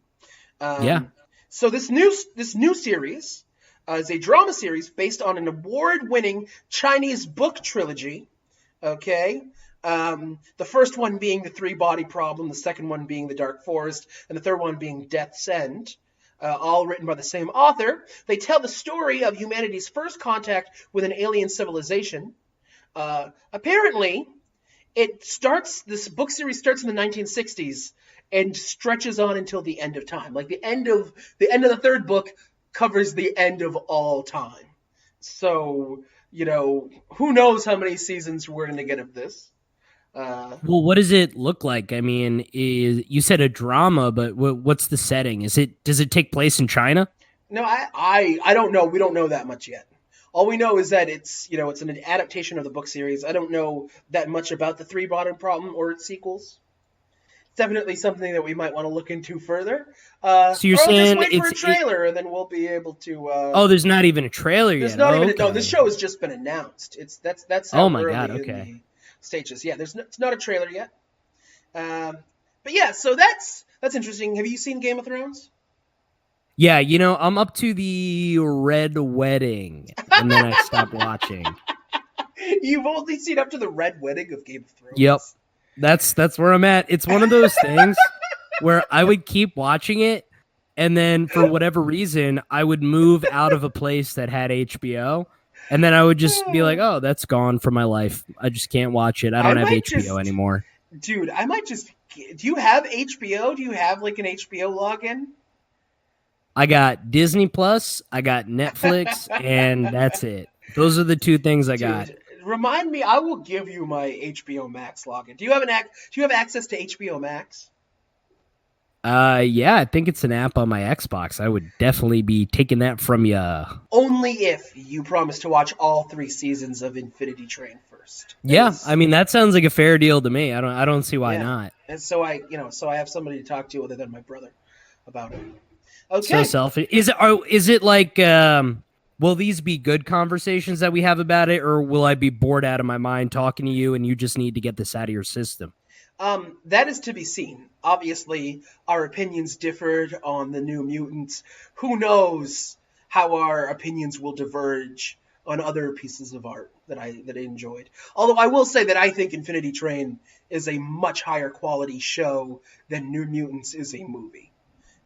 So this new series is a drama series based on an award-winning Chinese book trilogy. Okay. The first one being The Three-Body Problem, the second one being The Dark Forest, and the third one being Death's End, all written by the same author. They tell the story of humanity's first contact with an alien civilization. Apparently, this book series starts in the 1960s and stretches on until the end of time. Like the end of the third book covers the end of all time. So, who knows how many seasons we're going to get of this. Well, what does it look like? I mean, you said a drama, but what's the setting? Does it take place in China? No, I don't know. We don't know that much yet. All we know is that it's an adaptation of the book series. I don't know that much about the Three-Body Problem or its sequels. It's definitely something that we might want to look into further. So you're saying just wait for a trailer, and then we'll be able to. There's not even a trailer yet. No, this show has just been announced. That's how oh my god, okay. In the stages. Yeah, it's not a trailer yet. But yeah, so that's interesting. Have you seen Game of Thrones? Yeah, I'm up to the Red Wedding, and then I stopped watching. You've only seen up to the Red Wedding of Game of Thrones? Yep. That's where I'm at. It's one of those things where I would keep watching it, and then for whatever reason, I would move out of a place that had HBO, and then I would just be like, oh, that's gone from my life. I just can't watch it. I don't have HBO anymore. Dude, I might just... Do you have HBO? Do you have like an HBO login? I got Disney Plus, I got Netflix, and that's it. Those are the 2 things I got. Remind me, I will give you my HBO Max login. Do you have access to HBO Max? Yeah, I think it's an app on my Xbox. I would definitely be taking that from you. Only if you promise to watch all 3 seasons of Infinity Train first. Yeah, I mean that sounds like a fair deal to me. I don't see why not. And so I have somebody to talk to other than my brother about it. Okay. So selfish. Is it like will these be good conversations that we have about it, or will I be bored out of my mind talking to you and you just need to get this out of your system? That is to be seen. Obviously, our opinions differed on the New Mutants. Who knows how our opinions will diverge on other pieces of art that I enjoyed. Although I will say that I think Infinity Train is a much higher quality show than New Mutants is a movie.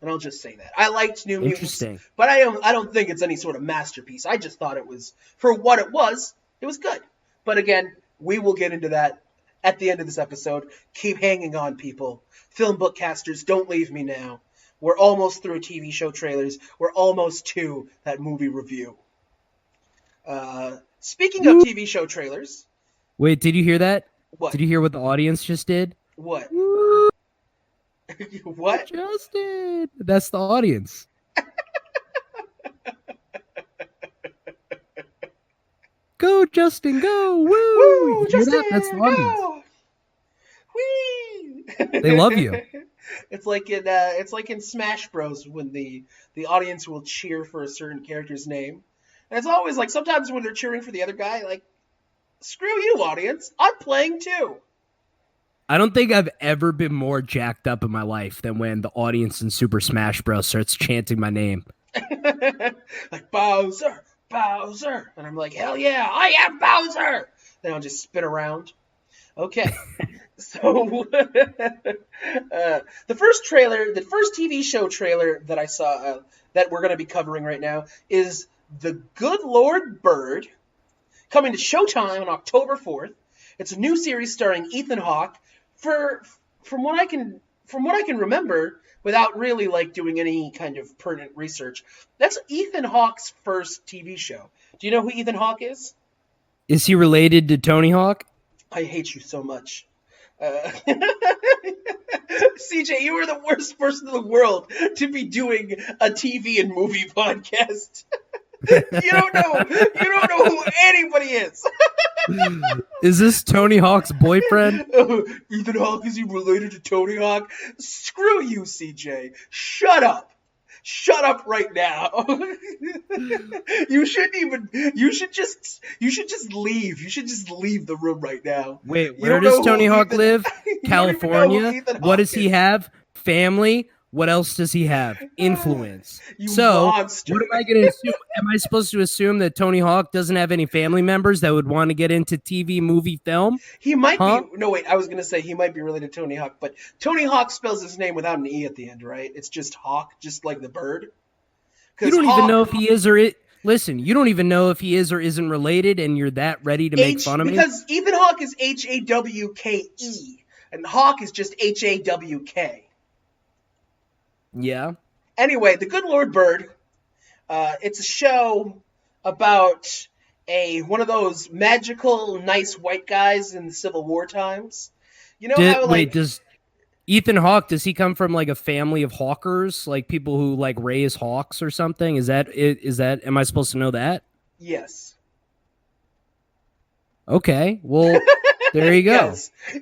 And I'll just say that. I liked New Mutants, but I don't think it's any sort of masterpiece. I just thought it was, for what it was good. But again, we will get into that at the end of this episode. Keep hanging on, people. FilmBookcasters, don't leave me now. We're almost through TV show trailers. We're almost to that movie review. Speaking of TV show trailers... Wait, did you hear that? What? Did you hear what the audience just did? What? Woo! What? Justin! That's the audience. Go, Justin, go! Woo! Woo, Justin, That's the audience. go! Whee! They love you. It's like in Smash Bros. When the audience will cheer for a certain character's name. And it's always like, sometimes when they're cheering for the other guy, like, screw you, audience. I'm playing too. I don't think I've ever been more jacked up in my life than when the audience in Super Smash Bros. Starts chanting my name. Like, Bowser, Bowser. And I'm like, hell yeah, I am Bowser. Then I'll just spin around. Okay. So, the first TV show trailer that I saw, that we're going to be covering right now, is The Good Lord Bird, coming to Showtime on October 4th. It's a new series starring Ethan Hawke. From what I can remember, without really like doing any kind of pertinent research, that's Ethan Hawke's first TV show. Do you know who Ethan Hawke is? Is he related to Tony Hawk? I hate you so much. CJ, you are the worst person in the world to be doing a TV and movie podcast. You don't know who anybody is. Is this Tony Hawk's boyfriend? Ethan Hawke, is he related to Tony Hawk? Screw you, CJ. Shut up. Shut up right now. You should just leave. You should just leave the room right now. Wait, where does Tony Hawk live? California. What does he have? Family. What else does he have? Influence. Monster. What am I going to assume? Am I supposed to assume that Tony Hawk doesn't have any family members that would want to get into TV, movie, film? He might be. No, wait. I was going to say he might be related to Tony Hawk, but Tony Hawk spells his name without an E at the end, right? It's just Hawk, just like the bird. You don't even know if he is or it. Listen, you don't even know if he is or isn't related, and you're that ready to make fun of me? Because Ethan Hawke is Hawke, and Hawk is just Hawk. Yeah. Anyway, The Good Lord Bird. It's a show about one of those magical, nice white guys in the Civil War times. You know does Ethan Hawke, does he come from like a family of hawkers, like people who like raise hawks or something? Is that am I supposed to know that? Yes. Okay. Well, there you go.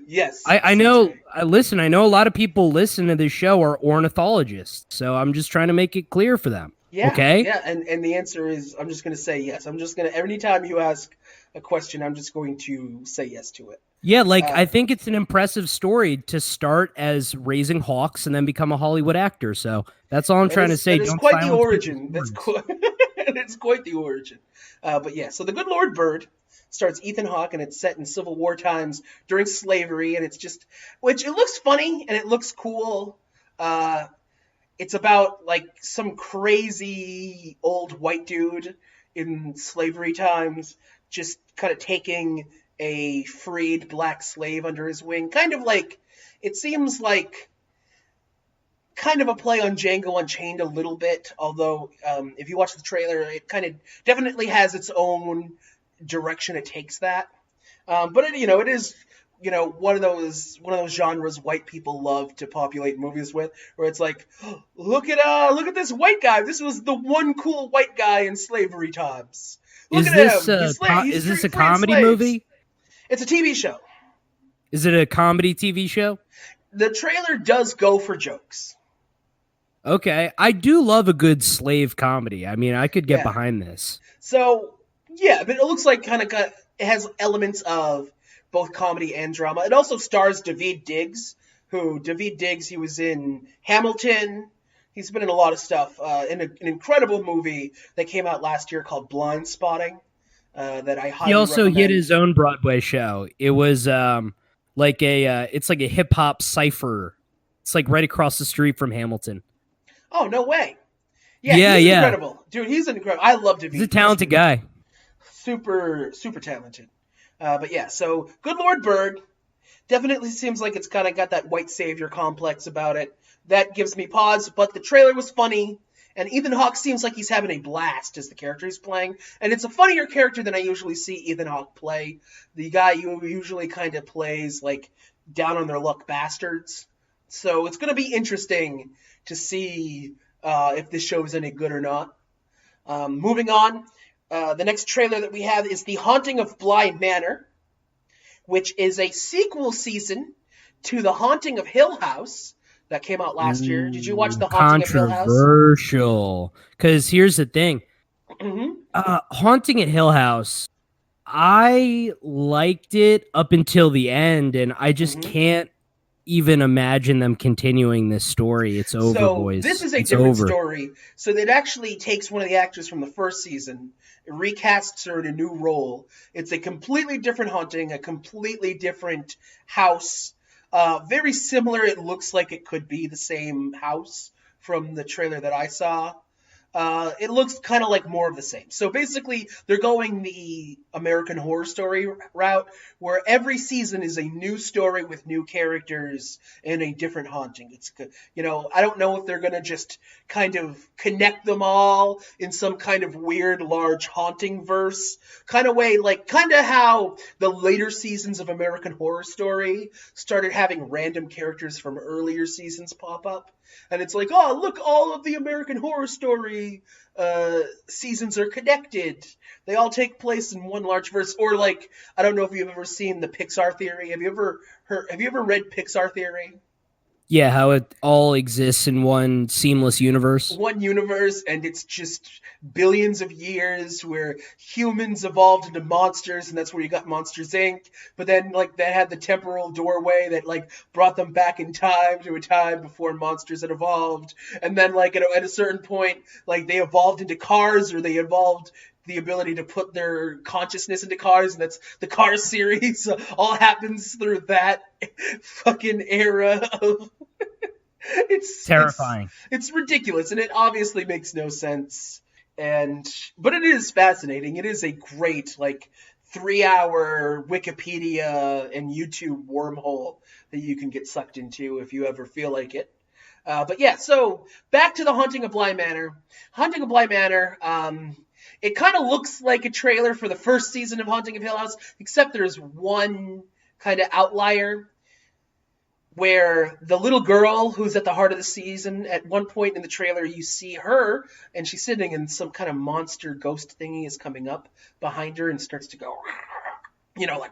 Yes. I know. Listen, I know a lot of people listen to this show are ornithologists, so I'm just trying to make it clear for them. Yeah. Okay. Yeah. And the answer is, I'm just going to say yes. I'm just going to, every time you ask a question, I'm just going to say yes to it. Yeah. I think it's an impressive story to start as raising hawks and then become a Hollywood actor. So that's all I'm trying to say. It's quite the origin. It's quite the origin. But yeah, so The Good Lord Bird stars Ethan Hawke, and it's set in Civil War times during slavery, and it's just, which it looks funny and it looks cool. It's about like some crazy old white dude in slavery times, just kind of taking a freed black slave under his wing. Kind of like, it seems like kind of a play on Django Unchained a little bit, although if you watch the trailer, it kind of definitely has its own direction it takes that. But it is, one of those genres white people love to populate movies with, where it's like, look at this white guy. This was the one cool white guy in slavery times. Look at him. Is this a comedy movie? It's a TV show. Is it a comedy TV show? The trailer does go for jokes. Okay. I do love a good slave comedy. I mean, I could get behind this. So, yeah, but it looks like it has elements of both comedy and drama. It also stars Daveed Diggs, he was in Hamilton. He's been in a lot of stuff. In an incredible movie that came out last year called Blind Spotting, that I highly recommend. He also hit his own Broadway show. It was it's like a hip hop cipher. It's like right across the street from Hamilton. Oh, no way. Yeah, he's incredible. Dude, he's incredible. I love Daveed. He's a talented guy. Super, super talented. But yeah, so Good Lord Bird. Definitely seems like it's kind of got that white savior complex about it. That gives me pause, but the trailer was funny, and Ethan Hawke seems like he's having a blast as the character he's playing, and it's a funnier character than I usually see Ethan Hawke play. The guy who usually kind of plays, like, down on their luck bastards. So it's going to be interesting to see if this show is any good or not. Moving on, the next trailer that we have is The Haunting of Fly Manor, which is a sequel season to The Haunting of Hill House that came out last year. Did you watch The Haunting of Hill House? Controversial. Because here's the thing. Haunting at Hill House, I liked it up until the end, and I just can't even imagine them continuing this story. It's over, boys. This is a different story. So it actually takes one of the actors from the first season, recasts her in a new role. It's a completely different haunting, a completely different house. Very similar. It looks like it could be the same house from the trailer that I saw. It looks kind of like more of the same. So basically, they're going the American Horror Story route, where every season is a new story with new characters and a different haunting. It's, I don't know if they're going to just kind of connect them all in some kind of weird, large haunting verse kind of way, like kind of how the later seasons of American Horror Story started having random characters from earlier seasons pop up. And it's like, oh, look, all of the American Horror Story seasons are connected. They all take place in one large verse. Or like, I don't know if you've ever seen the Pixar Theory. Have you ever read Pixar Theory? Yeah, how it all exists in one seamless universe. One universe, and it's just billions of years where humans evolved into monsters, and that's where you got Monsters, Inc. But then, like, that had the temporal doorway that, like, brought them back in time to a time before monsters had evolved. And then, like, at a certain point, like, they evolved into cars, or they evolved the ability to put their consciousness into cars, and that's the Cars series. All happens through that fucking era of it's terrifying. It's ridiculous, and it obviously makes no sense. But it is fascinating. It is a great, like, 3-hour Wikipedia and YouTube wormhole that you can get sucked into if you ever feel like it. But yeah, so back to The Haunting of Fly Manor. Haunting of Fly Manor, it kind of looks like a trailer for the first season of Haunting of Hill House, except there's one kind of outlier where the little girl who's at the heart of the season, at one point in the trailer, you see her, and she's sitting and some kind of monster ghost thingy is coming up behind her and starts to go, like,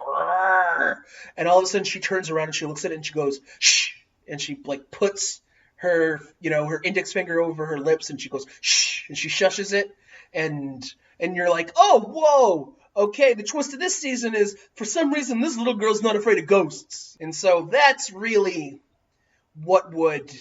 and all of a sudden she turns around and she looks at it and she goes, shh, and she, like, puts her, her index finger over her lips and she goes, shh, and she shushes it. And you're like, oh, whoa, okay, the twist of this season is, for some reason, this little girl's not afraid of ghosts. And so that's really what would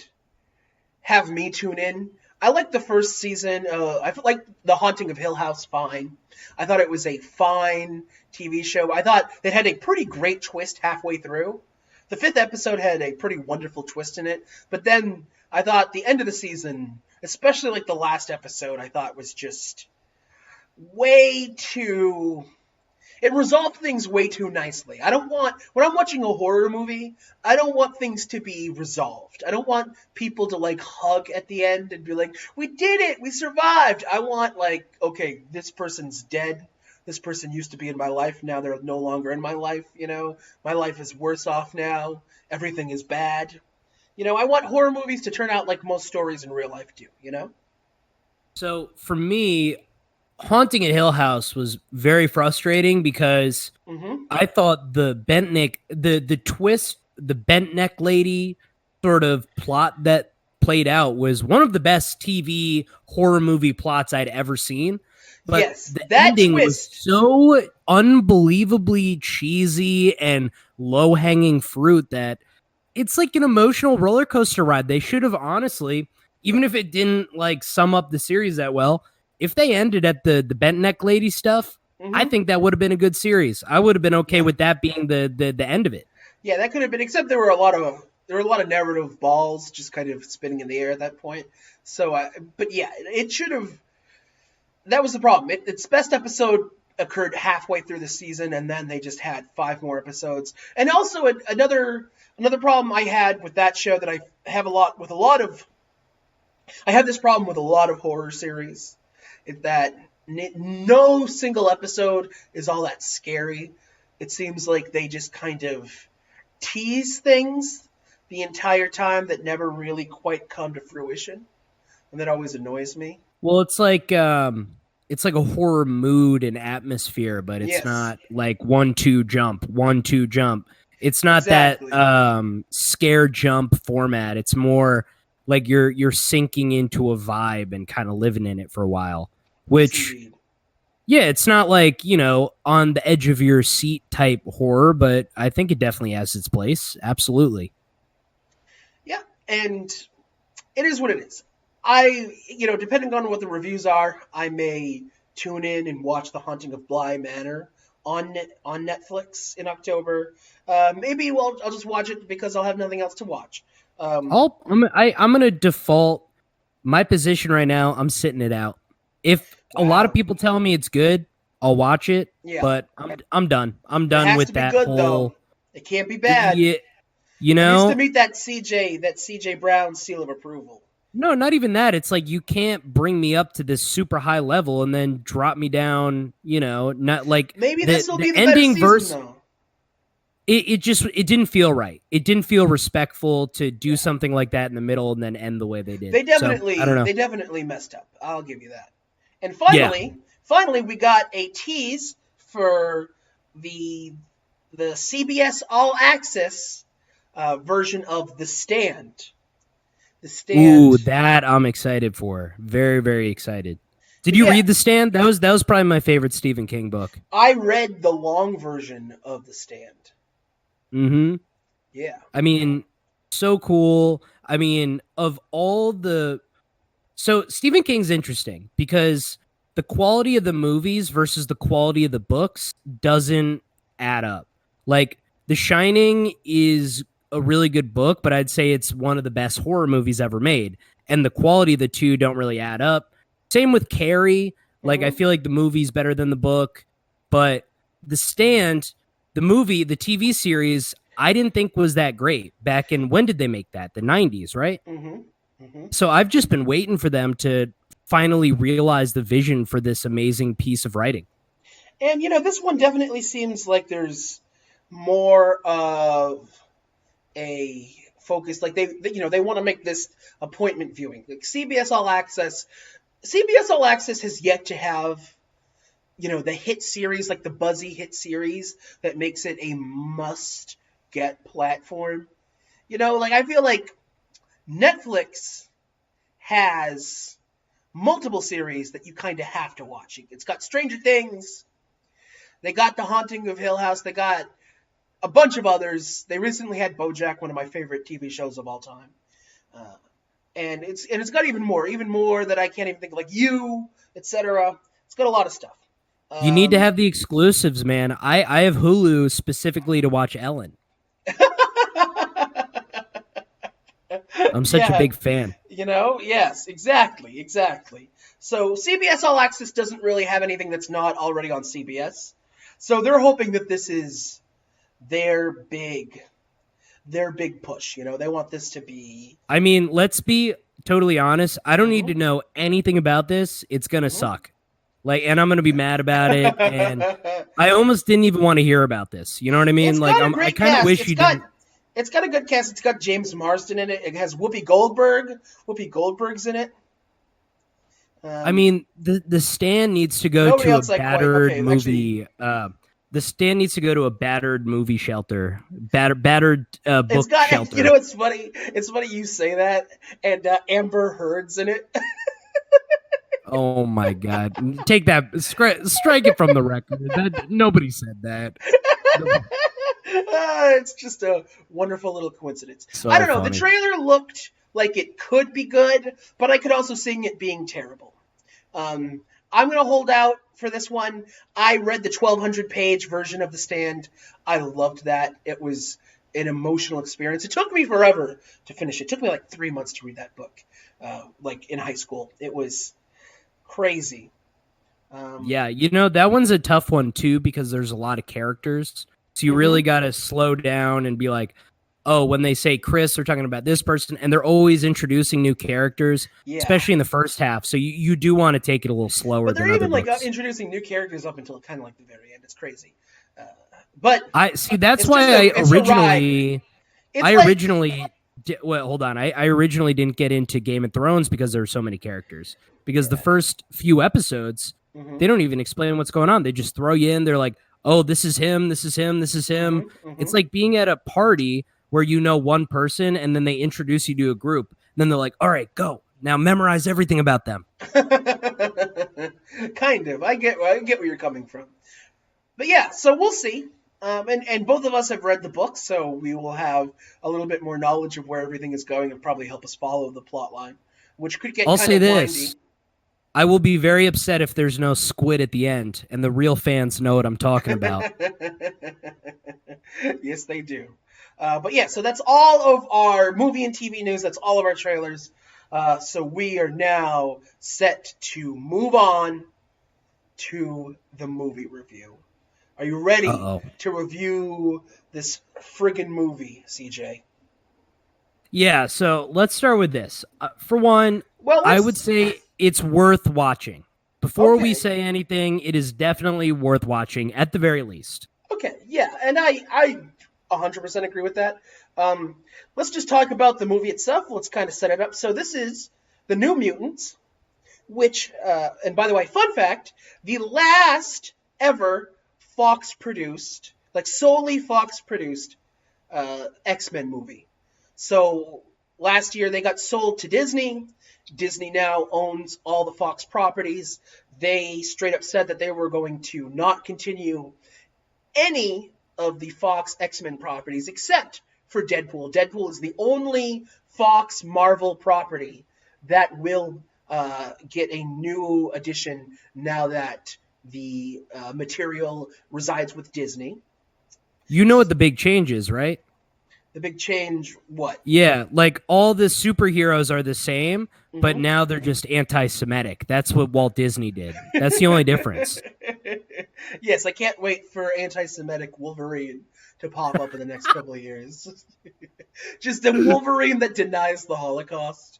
have me tune in. I liked the first season. I felt like The Haunting of Hill House fine. I thought it was a fine TV show. I thought it had a pretty great twist halfway through. The 5th episode had a pretty wonderful twist in it. But then I thought the end of the season, especially like the last episode, I thought was just way too... It resolved things way too nicely. When I'm watching a horror movie, I don't want things to be resolved. I don't want people to, like, hug at the end and be like, we did it, we survived. I want, like, okay, this person's dead. This person used to be in my life. Now they're no longer in my life, My life is worse off now. Everything is bad. I want horror movies to turn out like most stories in real life do, So for me, Haunting at Hill House was very frustrating because I thought the bent neck, the twist, the bent neck lady sort of plot that played out was one of the best TV horror movie plots I'd ever seen. But yes, the that ending twist was so unbelievably cheesy and low-hanging fruit that it's like an emotional roller coaster ride. They should have, honestly, even if it didn't, like, sum up the series that well, if they ended at the bent neck lady stuff, I think that would have been a good series. I would have been okay with that being the end of it. Yeah, that could have been, except there were a lot of narrative balls just kind of spinning in the air at that point. So, but yeah, it should have. That was the problem. Its best episode occurred halfway through the season, and then they just had 5 more episodes. And also another problem I had with that show that I have I have this problem with a lot of horror series, is that no single episode is all that scary. It seems like they just kind of tease things the entire time that never really quite come to fruition, and that always annoys me. Well, it's like a horror mood and atmosphere, but it's not like 1-2 jump, 1-2 jump. It's not exactly that scare jump format. It's more like you're sinking into a vibe and kind of living in it for a while, which yeah, it's not like, on the edge of your seat type horror, but I think it definitely has its place. Absolutely. Yeah. And it is what it is. Depending on what the reviews are, I may tune in and watch The Haunting of Fly Manor on Netflix in October. Maybe I'll just watch it because I'll have nothing else to watch. I'm gonna default my position right now. I'm sitting it out. If a lot of people tell me it's good, I'll watch it. Yeah. But I'm done. I'm done with that good, whole. Though. It can't be bad. Yeah, It needs to meet that CJ Brown seal of approval. No, not even that. It's like you can't bring me up to this super high level and then drop me down. Not like maybe this will be the ending verse. Though. It didn't feel right. It didn't feel respectful to do something like that in the middle and then end the way they did. They definitely messed up. I'll give you that. And finally, we got a tease for the CBS All Access version of The Stand. The Stand. Ooh, that I'm excited for. Very, very excited. Did you read The Stand? That was probably my favorite Stephen King book. I read the long version of The Stand. Mm-hmm. Yeah. I mean, so cool. I mean, of all the... So Stephen King's interesting because the quality of the movies versus the quality of the books doesn't add up. Like, The Shining is a really good book, but I'd say it's one of the best horror movies ever made. And the quality of the two don't really add up. Same with Carrie. Like, I feel like the movie's better than the book. But The Stand, the movie, the TV series, I didn't think was that great. Back in, when did they make that? The 90s, right? Mm-hmm. Mm-hmm. So I've just been waiting for them to finally realize the vision for this amazing piece of writing. And, this one definitely seems like there's more of a focus. Like, they want to make this appointment viewing. Like, CBS All Access has yet to have, the hit series, like the buzzy hit series that makes it a must-get platform. I feel like Netflix has multiple series that you kind of have to watch. It's got Stranger Things. They got The Haunting of Hill House. They got a bunch of others. They recently had BoJack, one of my favorite TV shows of all time. And it's got even more that I can't even think of, like You, etc. It's got a lot of stuff. You need to have the exclusives, man. I have Hulu specifically to watch Ellen. I'm such a big fan. Yes, exactly. So CBS All Access doesn't really have anything that's not already on CBS. So they're hoping that this is their big push. They want this to be... I mean, let's be totally honest. I don't need to know anything about this. It's going to suck. And I'm going to be mad about it. And I almost didn't even want to hear about this. You know what I mean? I kind of wish you didn't. It's got a good cast. It's got James Marsden in it. It has Whoopi Goldberg. Whoopi Goldberg's in it. I mean, the Stand needs to go to a battered movie. The Stand needs to go to a battered movie shelter. Battered book shelter. It's funny. It's funny you say that. And Amber Heard's in it. Oh my God! Take that. Strike it from the record. Nobody said that. It's just a wonderful little coincidence. So I don't know. Funny. The trailer looked like it could be good, but I could also see it being terrible. I'm going to hold out for this one. I read the 1,200-page version of The Stand. I loved that. It was an emotional experience. It took me forever to finish it. It took me like 3 months to read that book, in high school. It was crazy. Yeah, that one's a tough one too because there's a lot of characters. So you really got to slow down and be like, oh, when they say Chris, they're talking about this person, and they're always introducing new characters, especially in the first half. So you do want to take it a little slower. But they're than even other books. Introducing new characters up until kind of like the very end. It's crazy. But I see. That's why I originally didn't get into Game of Thrones because there were so many characters. Because the first few episodes, they don't even explain what's going on. They just throw you in. They're like, oh, this is him, this is him, this is him. It's like being at a party where you know one person and then they introduce you to a group. And then they're like, all right, go. Now memorize everything about them. Kind of. I get where you're coming from. But yeah, so we'll see. And both of us have read the book, so we will have a little bit more knowledge of where everything is going and probably help us follow the plot line, which could get I'll kind say of this. windy. I will be very upset if there's no squid at the end, and the real fans know what I'm talking about. Yes, they do. But yeah, so that's all of our movie and TV news. That's all of our trailers. So we are now set to move on to the movie review. Are you ready to review this friggin' movie, CJ? Yeah, so let's start with this. For one, I would say it's worth watching. Before we say anything, it is definitely worth watching, at the very least. Okay, yeah, and I 100% agree with that. Let's just talk about the movie itself. Let's kind of set it up. So this is The New Mutants, which, and by the way, fun fact, the last ever Fox-produced, like solely Fox-produced X-Men movie. So last year they got sold to Disney. Disney now owns all the Fox properties. They straight up said that they were going to not continue any of the Fox X-Men properties except for Deadpool. Deadpool is the only Fox Marvel property that will get a new addition now that the material resides with Disney. You know what the big change is, right? The big change, what? Yeah, like all the superheroes are the same, but now they're just anti-Semitic. That's what Walt Disney did. That's the only difference. Yes, I can't wait for anti-Semitic Wolverine to pop up in the next couple of years. Just a Wolverine that denies the Holocaust.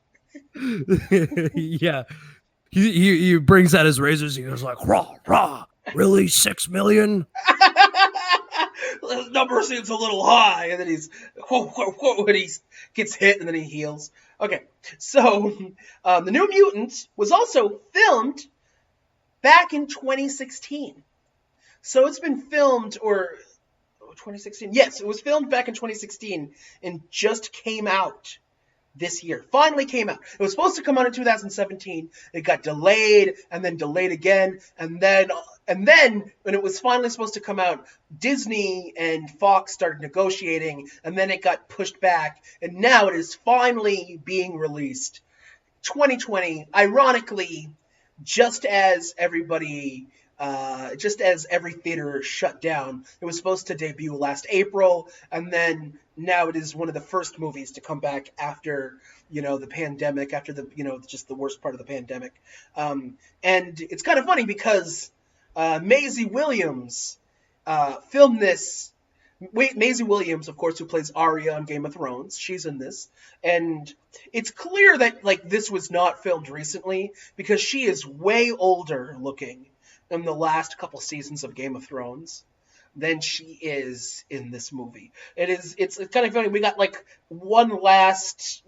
Yeah. He brings out his razors and he goes like, rah, rah, really, 6 million? The number seems a little high, and then he's whoa, whoa, whoa, and he gets hit, and then he heals. Okay, so The New Mutants was also filmed back in 2016. So it's been filmed, or 2016? Yes, it was filmed back in 2016 and just came out this year. Finally came out. It was supposed to come out in 2017. It got delayed and then delayed again. And then when it was finally supposed to come out, Disney and Fox started negotiating, and then it got pushed back. And now it is finally being released. 2020, ironically, just as every theater shut down. It was supposed to debut last April, and then now it is one of the first movies to come back after, the pandemic, after just the worst part of the pandemic. And it's kind of funny because Maisie Williams filmed this. Maisie Williams, of course, who plays Arya on Game of Thrones, she's in this. And it's clear that this was not filmed recently because she is way older looking in the last couple seasons of Game of Thrones than she is in this movie. It's kind of funny. We got one last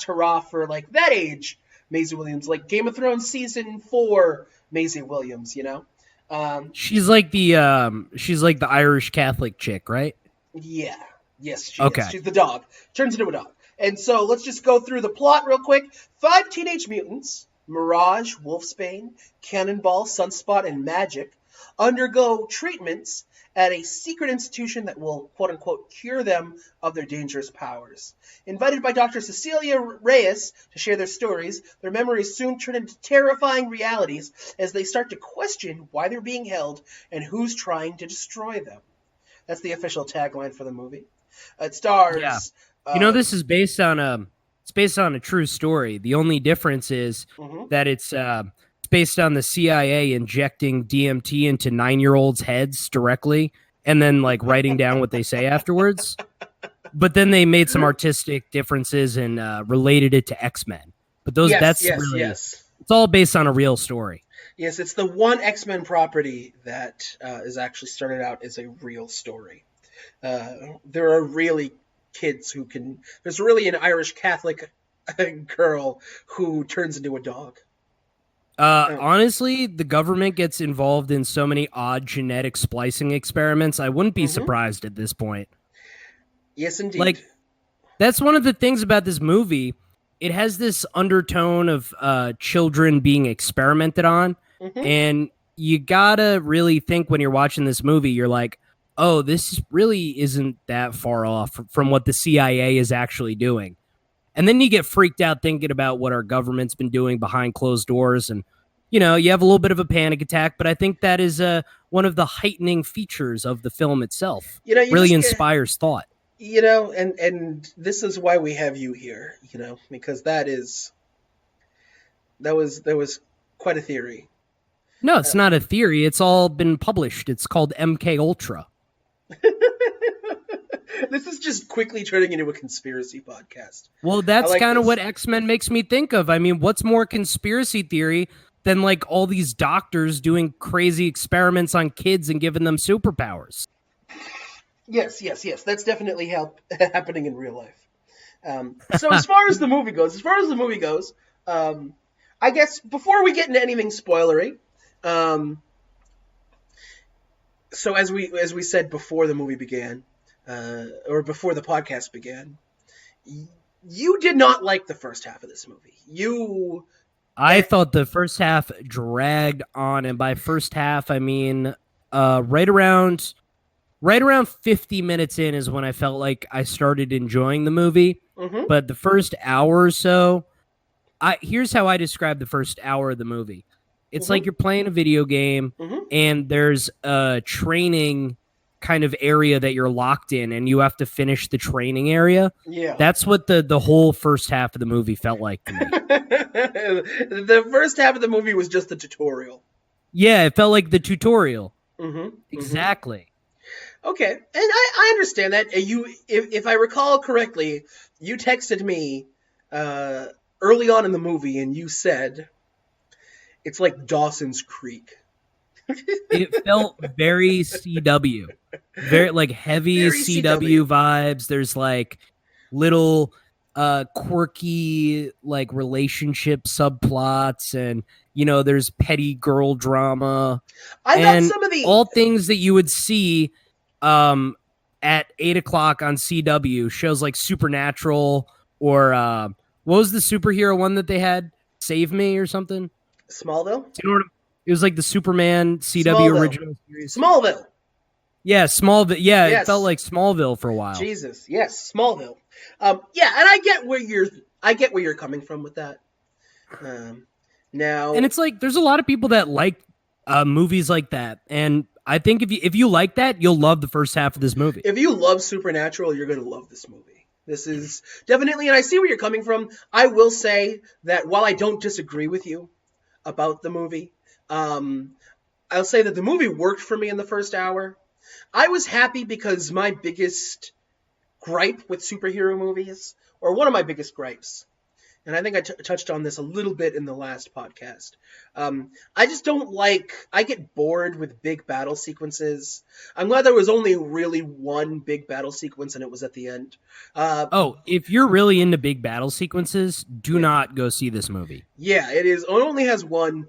hurrah for that age Maisie Williams, like Game of Thrones season 4 Maisie Williams, She's like the Irish Catholic chick, right? Yeah. Yes, she is. She's the dog. Turns into a dog. And so let's just go through the plot real quick. 5 teenage mutants, Mirage, Wolfsbane, Cannonball, Sunspot, and Magic, undergo treatments at a secret institution that will, quote-unquote, cure them of their dangerous powers. Invited by Dr. Cecilia Reyes to share their stories, their memories soon turn into terrifying realities as they start to question why they're being held and who's trying to destroy them. That's the official tagline for the movie. It stars... Yeah. This is based on a true story. The only difference is that it's based on the CIA injecting DMT into 9-year-olds' heads directly and then like writing down what they say afterwards. But then they made some artistic differences and related it to X-Men. But it's all based on a real story. Yes, it's the one X-Men property that is actually started out as a real story. There are really kids who can... There's really an Irish Catholic girl who turns into a dog. Honestly, the government gets involved in so many odd genetic splicing experiments. I wouldn't be surprised at this point. Yes, indeed. Like, that's one of the things about this movie. It has this undertone of children being experimented on. And you gotta really think when you're watching this movie, you're like, oh, this really isn't that far off from what the CIA is actually doing. And then you get freaked out thinking about what our government's been doing behind closed doors. And, you know, you have a little bit of a panic attack. But I think that is one of the heightening features of the film itself. You know, really inspires thought. You know, and this is why we have you here, you know, because that was quite a theory. No, it's not a theory. It's all been published. It's called MK Ultra. This is just quickly turning into a conspiracy podcast. Well, that's kind of what X-Men makes me think of. I mean, what's more conspiracy theory than like all these doctors doing crazy experiments on kids and giving them superpowers? Yes. That's definitely happening in real life. So as far as the movie goes, I guess before we get into anything spoilery, so as we said before the movie began, or before the podcast began, you did not like the first half of this movie. I thought the first half dragged on, and by first half I mean right around 50 minutes in is when I felt like I started enjoying the movie. But the first hour or so, here's how I describe the first hour of the movie. It's like you're playing a video game and there's a training kind of area that you're locked in and you have to finish the training area. Yeah. That's what the whole first half of the movie felt like to me. The first half of the movie was just the tutorial. Yeah, it felt like the tutorial. Exactly. Okay, and I understand that. If I recall correctly, you texted me early on in the movie and you said, it's like Dawson's Creek. It felt very CW. Very like heavy very CW vibes. There's like little quirky like relationship subplots and you know there's petty girl drama. I thought some of the all things that you would see at 8:00 on CW shows like Supernatural or what was the superhero one that they had? Save Me or something? Smallville? You know what it was like the Superman CW original series. Smallville. Yeah, Smallville. Yeah, yes. It felt like Smallville for a while. Jesus, yes, Smallville. Yeah, and I get where you're coming from with that. Now, and it's like there's a lot of people that like movies like that, and I think if you like that, you'll love the first half of this movie. If you love Supernatural, you're going to love this movie. This is definitely, and I see where you're coming from. I will say that while I don't disagree with you about the movie, I'll say that the movie worked for me in the first hour. I was happy because my biggest gripe with superhero movies, or one of my biggest gripes, and I think I touched on this a little bit in the last podcast, I just don't I get bored with big battle sequences. I'm glad there was only really one big battle sequence, and it was at the end. If you're really into big battle sequences, do not go see this movie. Yeah, it is. It only has one.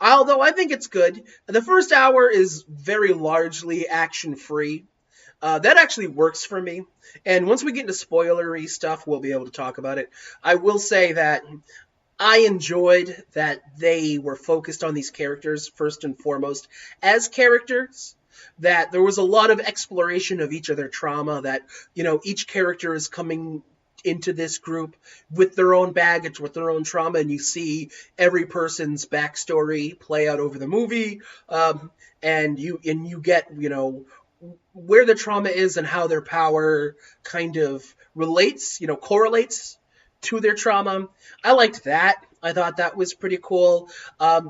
Although I think it's good. The first hour is very largely action-free. That actually works for me. And once we get into spoilery stuff, we'll be able to talk about it. I will say that I enjoyed that they were focused on these characters first and foremost as characters. That there was a lot of exploration of each of their trauma. That, you know, each character is coming into this group with their own baggage, with their own trauma, and you see every person's backstory play out over the movie, and you get, you know, where the trauma is and how their power kind of relates, you know, correlates to their trauma. I liked that. I thought that was pretty cool.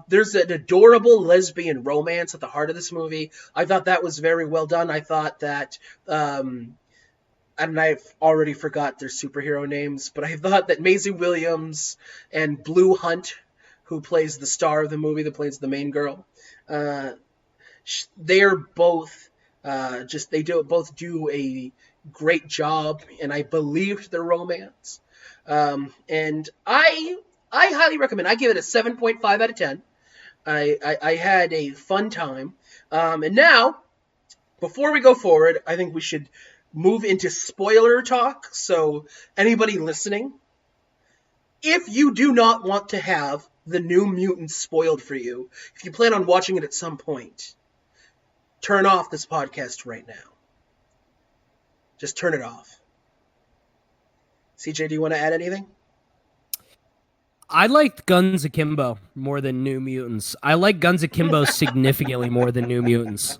There's an adorable lesbian romance at the heart of this movie. I thought that was very well done. I thought that, and I've already forgot their superhero names, but I thought that Maisie Williams and Blue Hunt, who plays the star of the movie, that plays the main girl, they're both both do a great job, and I believed their romance. And I highly recommend. I give it a 7.5 out of 10. I had a fun time. And now, before we go forward, I think we should move into spoiler talk. So anybody listening, if you do not want to have the New Mutants spoiled for you, if you plan on watching it at some point, turn off this podcast right now. Just turn it off. CJ, do you want to add anything? I liked Guns Akimbo more than New Mutants. I like Guns Akimbo significantly more than New Mutants.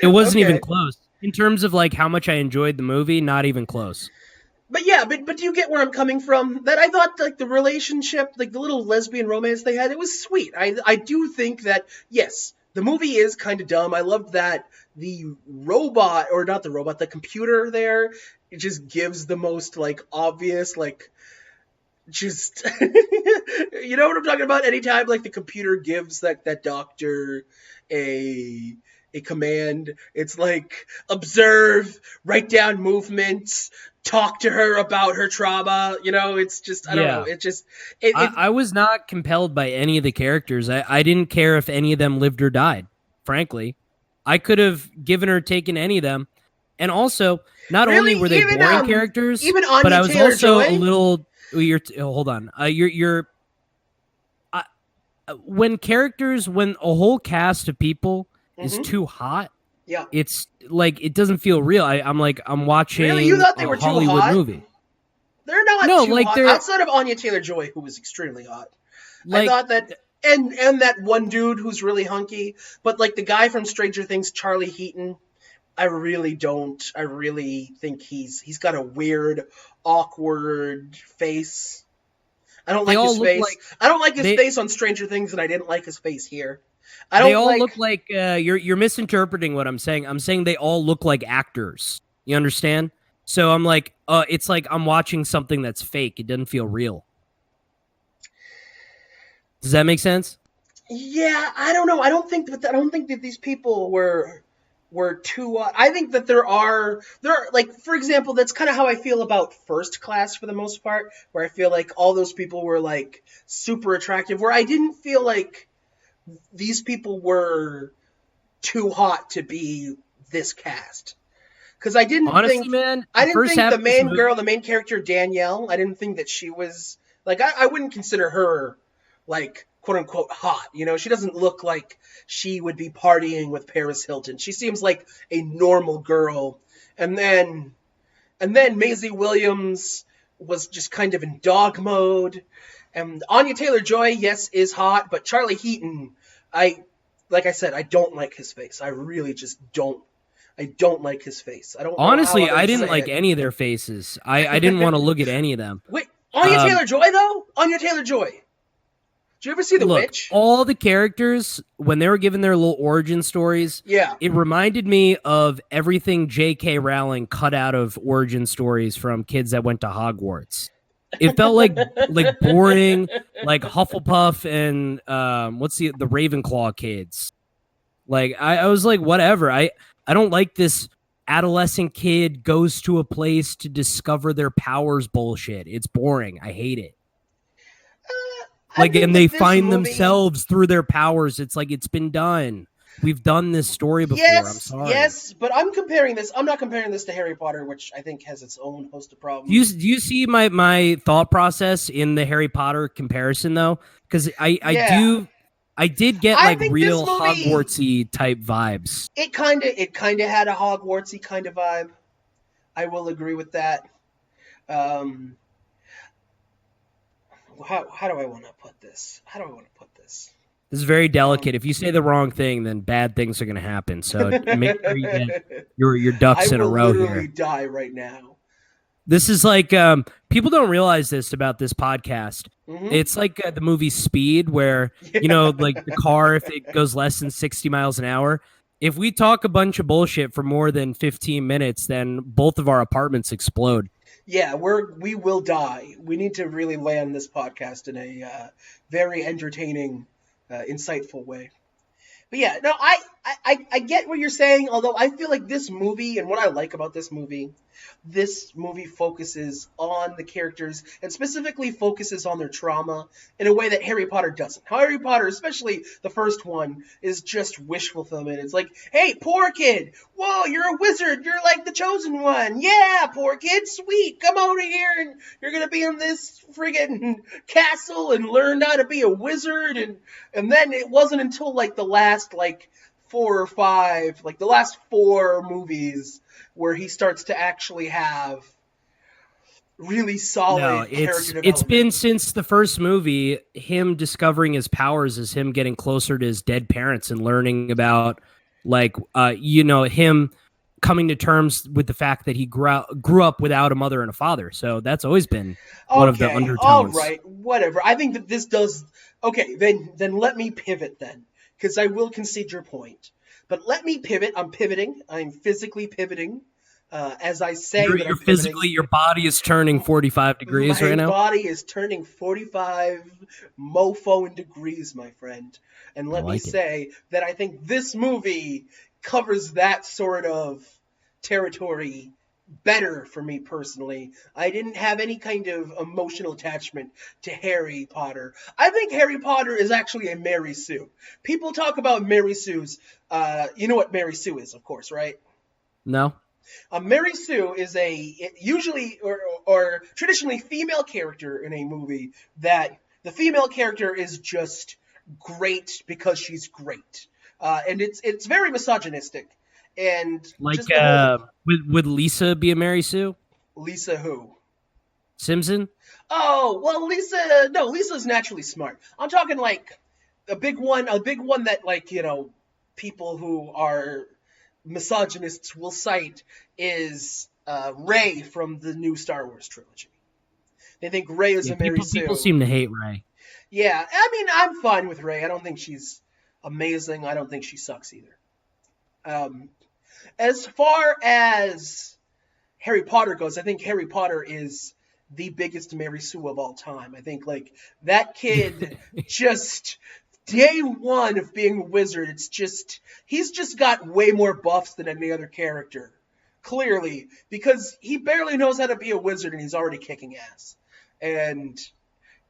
It wasn't even close. In terms of like how much I enjoyed the movie, not even close. But yeah, but do you get where I'm coming from? That I thought like the relationship, like the little lesbian romance they had, it was sweet. I do think that, yes, the movie is kind of dumb. I loved that the robot, or not the robot, the computer there, it just gives the most like obvious, like, just you know what I'm talking about? Anytime like the computer gives that doctor a command, it's like observe, write down movements, talk to her about her trauma. You know, it's just I don't know. It just I was not compelled by any of the characters. I didn't care if any of them lived or died. Frankly, I could have given or taken any of them, and also not only were they boring characters, but I was also a little. Hold on. When a whole cast of people is too hot, it's like it doesn't feel real. I'm watching you thought they were Hollywood too hot? movie. They're not too hot. Outside of Anya Taylor-Joy, who was extremely hot. I thought that, and that one dude who's really hunky, but like the guy from Stranger Things, Charlie Heaton, I really think he's got a weird, awkward face. I don't like his face. I don't like his face on Stranger Things, and I didn't like his face here. They all look like you're misinterpreting what I'm saying. I'm saying they all look like actors. You understand? So I'm like, it's like I'm watching something that's fake. It doesn't feel real. Does that make sense? Yeah, I don't know. I don't think that these people were too. I think that there are like, for example, that's kind of how I feel about First Class for the most part, where I feel like all those people were like super attractive, where I didn't feel like these people were too hot to be this cast. Because I didn't think the main girl, the main character Danielle, I didn't think that she was like, I wouldn't consider her like quote unquote hot. You know, she doesn't look like she would be partying with Paris Hilton. She seems like a normal girl. And then Maisie Williams was just kind of in dog mode. And Anya Taylor-Joy, yes, is hot, but Charlie Heaton, like I said, I don't like his face. I really just don't. I don't like his face. Honestly, I didn't like any of their faces. I didn't want to look at any of them. Wait, Anya Taylor-Joy though? Anya Taylor-Joy. Did you ever see The Witch? All the characters, when they were given their little origin stories, it reminded me of everything J.K. Rowling cut out of origin stories from kids that went to Hogwarts. It felt like boring, like Hufflepuff and the Ravenclaw kids. Like I was like, whatever. I don't like this adolescent kid goes to a place to discover their powers bullshit. It's boring. I hate it. And they find themselves through their powers. It's like, it's been done. We've done this story before. I'm sorry. Yes, but I'm not comparing this to Harry Potter, which I think has its own host of problems. Do you see my thought process in the Harry Potter comparison though? Because I did get like real Hogwartsy type vibes. It kind of had a Hogwartsy kind of vibe. I will agree with that. How do I want to put this? This is very delicate. If you say the wrong thing, then bad things are going to happen. So make sure you get your ducks in a row here. I will literally die right now. This is like people don't realize this about this podcast. Mm-hmm. It's like the movie Speed, where like the car, if it goes less than 60 miles an hour, if we talk a bunch of bullshit for more than 15 minutes, then both of our apartments explode. Yeah, we will die. We need to really land this podcast in a very entertaining, insightful way. But yeah, no, I get what you're saying, although I feel like this movie, and what I like about this movie focuses on the characters and specifically focuses on their trauma in a way that Harry Potter doesn't. Harry Potter, especially the first one, is just wish fulfillment. It's like, hey, poor kid, whoa, you're a wizard, you're like the chosen one. Yeah, poor kid, sweet, come over here and you're going to be in this friggin' castle and learn how to be a wizard. And then it wasn't until like the last like 4 or 5, like the last 4 movies where he starts to actually have really solid character development. It's been since the first movie, him discovering his powers is him getting closer to his dead parents and learning about, like, him coming to terms with the fact that he grew up without a mother and a father. So that's always been one of the undertones. All right, whatever. I think that this does... Okay, then let me pivot then, because I will concede your point. But let me pivot. I'm pivoting. I'm physically pivoting. As I say, you're physically, your body is turning 45 degrees right now. My body is turning 45 mofo degrees, my friend. And let me say that I think this movie covers that sort of territory better for me personally. I didn't have any kind of emotional attachment to Harry Potter. I think Harry Potter is actually a Mary Sue. People talk about Mary Sue's. You know what Mary Sue is, of course, right? No. Mary Sue is usually or traditionally female character in a movie that the female character is just great because she's great. And it's very misogynistic. And like, would Lisa be a Mary Sue? Lisa who? Simpson? Oh, well, Lisa's naturally smart. I'm talking like a big one that, like, people who are misogynists will cite is Rey from the new Star Wars trilogy. They think Rey is a Mary Sue. People seem to hate Rey. Yeah, I mean, I'm fine with Rey. I don't think she's amazing. I don't think she sucks either. As far as Harry Potter goes, I think Harry Potter is the biggest Mary Sue of all time. I think, like, that kid just... Day one of being a wizard, he's just got way more buffs than any other character. Clearly. Because he barely knows how to be a wizard and he's already kicking ass. And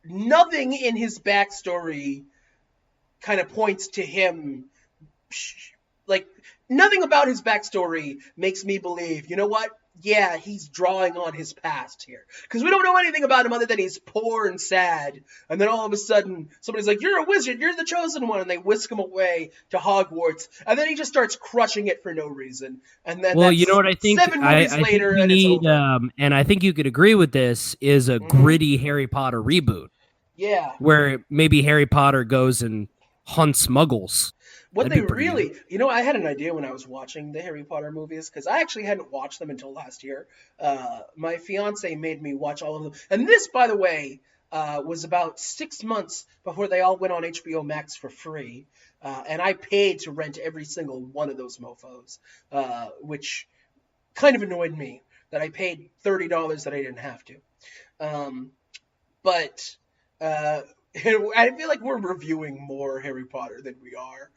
nothing in his backstory kind of points to him. Like, nothing about his backstory makes me believe, you know what? Yeah, he's drawing on his past here. Because we don't know anything about him other than he's poor and sad. And then all of a sudden, somebody's like, you're a wizard, you're the chosen one. And they whisk him away to Hogwarts. And then he just starts crushing it for no reason. And then you know what I think? 7 movies later, and it's over. And I think you could agree with this, is a gritty Harry Potter reboot. Yeah. Where maybe Harry Potter goes and hunts muggles. What they really, I had an idea when I was watching the Harry Potter movies, because I actually hadn't watched them until last year. My fiance made me watch all of them. And this, by the way, was about 6 months before they all went on HBO Max for free. And I paid to rent every single one of those mofos, which kind of annoyed me that I paid $30 that I didn't have to. But I feel like we're reviewing more Harry Potter than we are.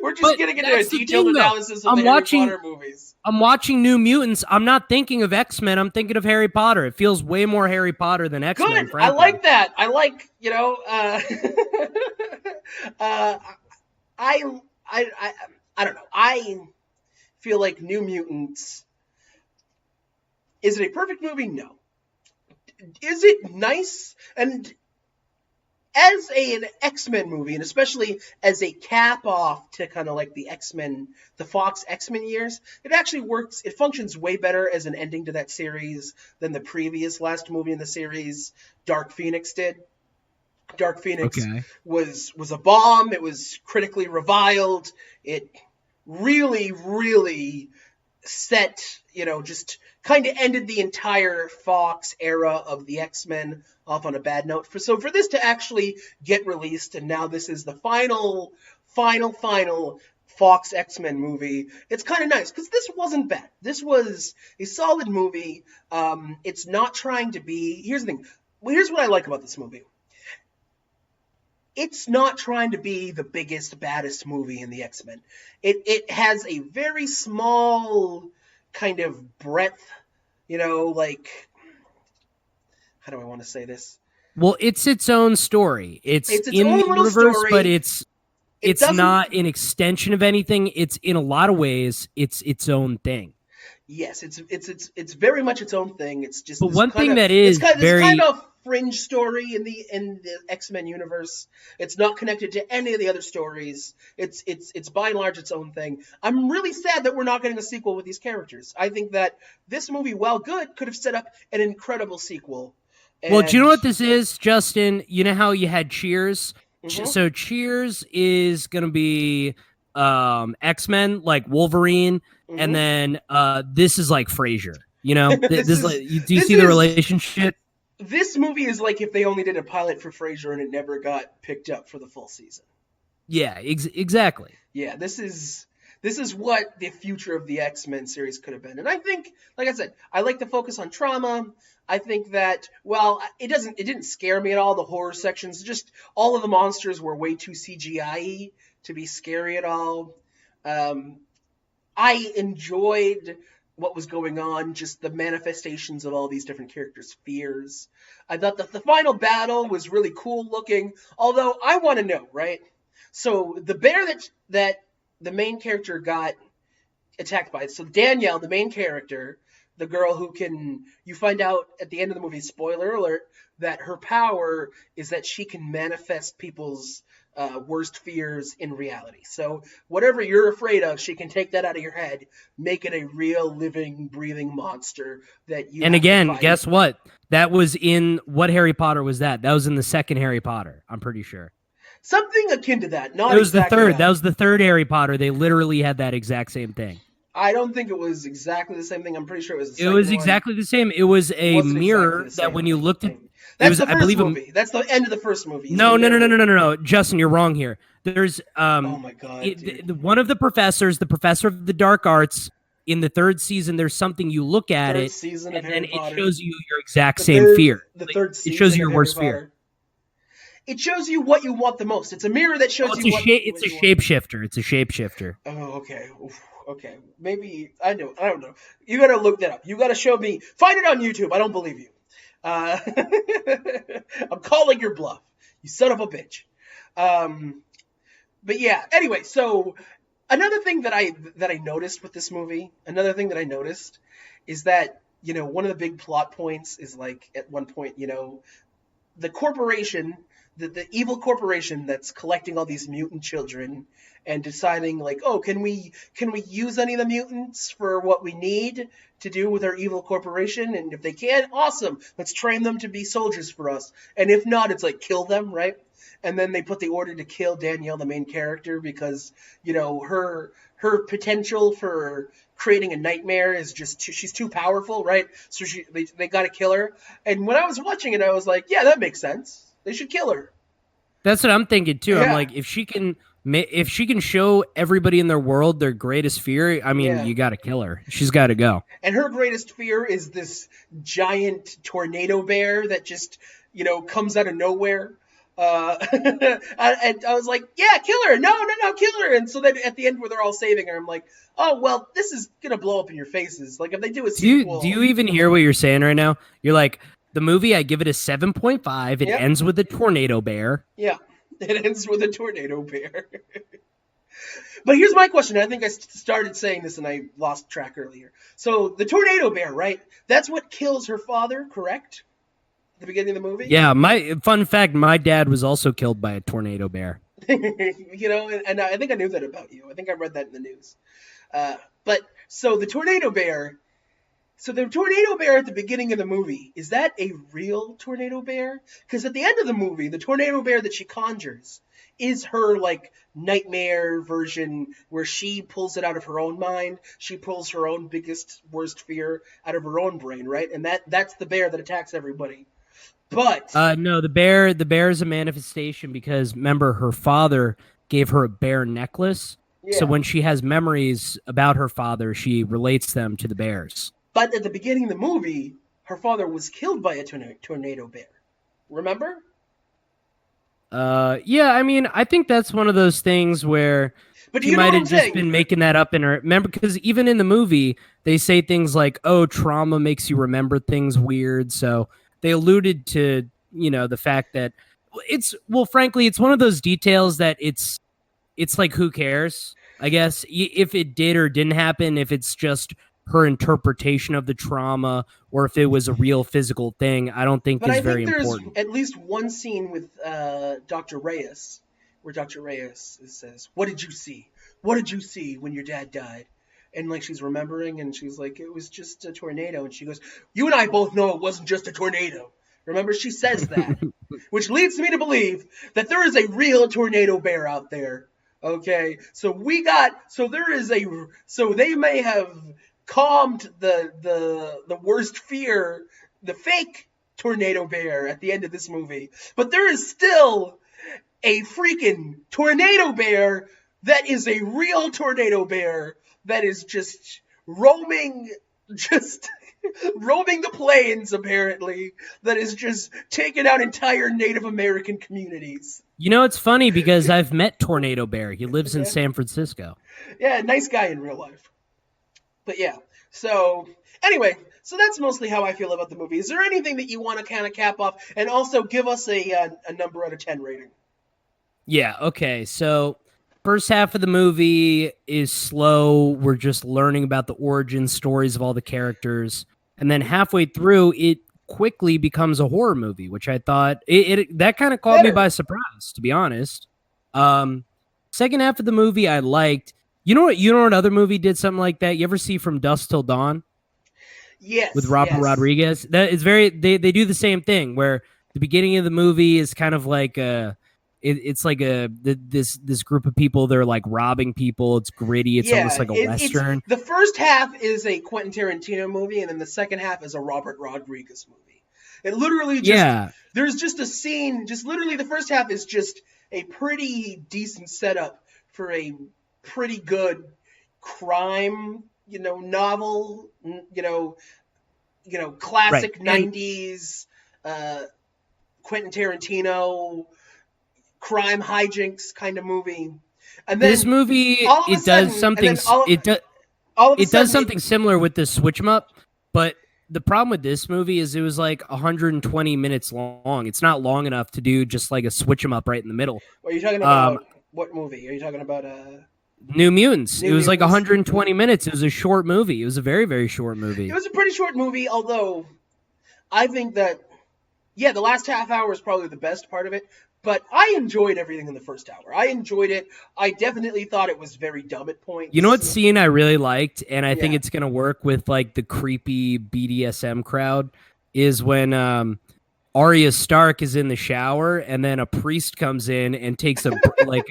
We're just getting into a detailed analysis of the Harry Potter movies. I'm watching New Mutants. I'm not thinking of X-Men. I'm thinking of Harry Potter. It feels way more Harry Potter than X-Men. Good. Frankly. I like that. I like, I don't know. I feel like New Mutants, is it a perfect movie? No. Is it nice? And as an X-Men movie, and especially as a cap-off to kind of like the X-Men, the Fox X-Men years, it actually works. It functions way better as an ending to that series than the previous last movie in the series, Dark Phoenix, did. Dark Phoenix was a bomb. It was critically reviled. It really, really just kind of ended the entire Fox era of the X-Men off on a bad note. So for this to actually get released, and now this is the final Fox X-Men movie, it's kind of nice, because this wasn't bad. This was a solid movie. It's not trying to be... Here's the thing. Well, here's what I like about this movie. It's not trying to be the biggest, baddest movie in the X-Men. It has a very small kind of breadth, like... How do I want to say this? Well, it's its own story. It's its in own the little universe, story. but it's not an extension of anything. It's, in a lot of ways, it's its own thing. Yes, it's very much its own thing. It's just... But one thing that is this kind of fringe story in the X-Men universe. It's not connected to any of the other stories. It's by and large its own thing. I'm really sad that we're not getting a sequel with these characters. I think that this movie, while good, could have set up an incredible sequel. Well, do you know what this is, Justin? You know how you had Cheers? Mm-hmm. So Cheers is going to be X-Men, like Wolverine, Mm-hmm. and then this is like Frasier. Do you see the relationship? This movie is like if they only did a pilot for Frasier and it never got picked up for the full season. Yeah, exactly. Yeah, this is what the future of the X-Men series could have been. And I think, like I said, I like the focus on trauma. I think that, well, it didn't scare me at all, the horror sections. Just all of the monsters were way too CGI-y to be scary at all. I enjoyed what was going on, just the manifestations of all these different characters' fears. I thought that the final battle was really cool looking, although I want to know, right? So the bear that the main character got attacked by, so Danielle, the main character, the girl who you find out at the end of the movie, spoiler alert, that her power is that she can manifest people's worst fears in reality. So whatever you're afraid of, she can take that out of your head, make it a real living, breathing monster that you. And again, guess what? That was in what Harry Potter was that? That was in the second Harry Potter. I'm pretty sure. Something akin to that. Not it was exactly the third. That was the third Harry Potter. They literally had that exact same thing. I don't think it was exactly the same thing. I'm pretty sure it was the second It was exactly the same. It was a mirror exactly that when you looked at... That's the first movie. That's the end of the first movie. No. Justin, you're wrong here. There's oh my god. One of the professor of the dark arts in the third season. There's something you look at third it, season and of then Harry Potter. It shows you your exact same fear. The third season. It shows you of your worst Harry fear. Potter. It shows you what you want the most. It's a mirror that shows you what it's a shapeshifter. It's a shapeshifter. Oh, okay. Oof. Okay. Maybe I don't know. You gotta look that up. You gotta show me. Find it on YouTube. I don't believe you. I'm calling your bluff. You son of a bitch. But yeah. Anyway, so another thing that I noticed with this movie, is that one of the big plot points is like at one point the corporation. The evil corporation that's collecting all these mutant children and deciding like, oh, can we use any of the mutants for what we need to do with our evil corporation? And if they can, awesome. Let's train them to be soldiers for us. And if not, it's like kill them, right? And then they put the order to kill Danielle, the main character, because her potential for creating a nightmare is she's too powerful, right? So they got to kill her. And when I was watching it, I was like, yeah, that makes sense. They should kill her. That's what I'm thinking too. Yeah. I'm like, if she can show everybody in their world their greatest fear, I mean, you got to kill her. She's got to go. And her greatest fear is this giant tornado bear that just, comes out of nowhere. And I was like, yeah, kill her. No, kill her. And so then at the end where they're all saving her, I'm like, oh, well, this is going to blow up in your faces. Like if they do a sequel. Do you even hear what you're saying right now? You're like, the movie, I give it a 7.5. It ends with a tornado bear. Yeah, it ends with a tornado bear. But here's my question. I think I started saying this and I lost track earlier. So the tornado bear, right? That's what kills her father, correct? At the beginning of the movie? Yeah, fun fact, my dad was also killed by a tornado bear. And I think I knew that about you. I think I read that in the news. But so the tornado bear... So the tornado bear at the beginning of the movie, is that a real tornado bear? Because at the end of the movie, the tornado bear that she conjures is her like nightmare version where she pulls it out of her own mind. She pulls her own biggest, worst fear out of her own brain, right? And that's the bear that attacks everybody. But no, the bear is a manifestation because remember her father gave her a bear necklace. Yeah. So when she has memories about her father, she relates them to the bears. But at the beginning of the movie, her father was killed by a tornado bear. Remember? Yeah, I mean, I think that's one of those things where she might have just been making that up in her. Remember, because even in the movie, they say things like, "Oh, trauma makes you remember things weird." So they alluded to, the fact that frankly, it's one of those details that it's like, who cares? I guess if it did or didn't happen, if it's just her interpretation of the trauma or if it was a real physical thing, I don't think is very important. At least one scene with Dr. Reyes where Dr. Reyes says, "What did you see? What did you see when your dad died?" And like she's remembering and she's like, "It was just a tornado." And she goes, "You and I both know it wasn't just a tornado." Remember, she says that, which leads me to believe that there is a real tornado bear out there. Okay, so they may have calmed the worst fear, the fake tornado bear at the end of this movie, but there is still a freaking tornado bear that is a real tornado bear that is just roaming the plains, apparently, that is just taking out entire Native American communities. It's funny because I've met Tornado Bear. He lives in San Francisco. Yeah, nice guy in real life. But yeah, so anyway, so that's mostly how I feel about the movie. Is there anything that you want to kind of cap off and also give us a number out of 10 rating? Yeah, okay. So first half of the movie is slow. We're just learning about the origin stories of all the characters. And then halfway through, it quickly becomes a horror movie, which I thought that kind of caught me by surprise, to be honest. Second half of the movie I liked. You know what other movie did something like that? You ever see From Dusk Till Dawn? Yes. With Robert Rodriguez? That is they do the same thing where the beginning of the movie is kind of like this group of people, they're like robbing people. It's gritty. It's almost like a Western. The first half is a Quentin Tarantino movie, and then the second half is a Robert Rodriguez movie. It literally there's just a scene, just literally the first half is just a pretty decent setup for a pretty good crime, novel, classic 90s Quentin Tarantino crime hijinks kind of movie. And then this movie it does something similar with the switch 'em up, but the problem with this movie is it was like 120 minutes long. It's not long enough to do just like a switch 'em up right in the middle. Are you talking about what movie? Are you talking about New Mutants? It was like 120 minutes. It was a short movie. It was a very, very short movie. It was a pretty short movie, although I think that the last half hour is probably the best part of it. But I enjoyed everything in the first hour. I enjoyed it. I definitely thought it was very dumb at points. You know what scene I really liked, and I think it's going to work with like the creepy BDSM crowd, is when Arya Stark is in the shower, and then a priest comes in and takes a like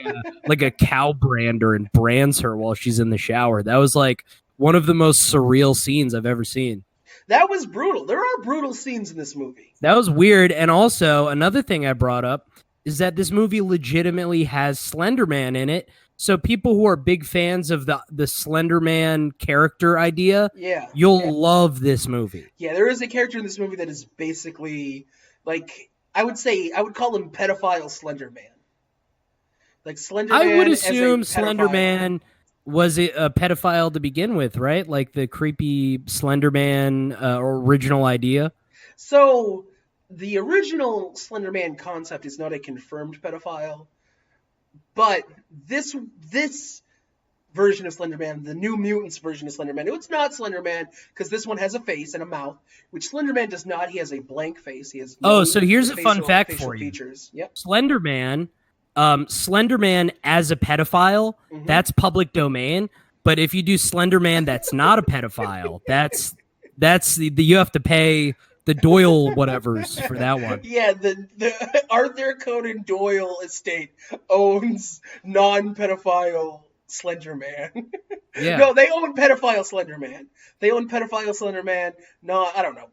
a cow brander and brands her while she's in the shower. That was like one of the most surreal scenes I've ever seen. That was brutal. There are brutal scenes in this movie. That was weird. And also, another thing I brought up is that this movie legitimately has Slender Man in it. So people who are big fans of the Slender Man character idea, you'll love this movie. Yeah, there is a character in this movie that is basically, like, I would call him pedophile Slender Man. Like, Slender Man. I would assume Slender Man was a pedophile to begin with, right? Like the creepy Slender Man original idea. So the original Slender Man concept is not a confirmed pedophile, but this version of Slender Man, the New Mutants version of Slender Man, it's not Slender Man because this one has a face and a mouth, which Slender Man does not. He has a blank face. He has so here's a fun fact for you. Features. Yep. Slender Man as a pedophile, that's public domain. But if you do Slender Man that's not a pedophile, that's you have to pay the Doyle whatevers for that one. Yeah, the Arthur Conan Doyle estate owns non-pedophile Slender Man. Yeah. No, they own pedophile Slender Man. No, I don't know.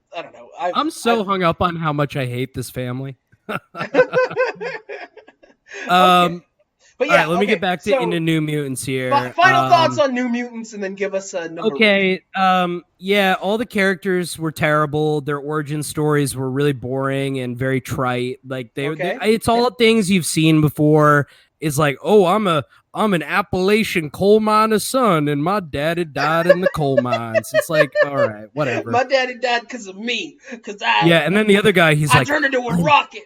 I'm so hung up on how much I hate this family. Okay. But yeah, all right, let me get back to into New Mutants here. Final thoughts on New Mutants, and then give us a number. Okay. Yeah, all the characters were terrible. Their origin stories were really boring and very trite. Like it's all things you've seen before. It's like, oh, I'm an Appalachian coal miner's son, and my daddy died in the coal mines. It's like, all right, whatever. My daddy died because of me. Yeah, and then the other guy, I turned into a rocket.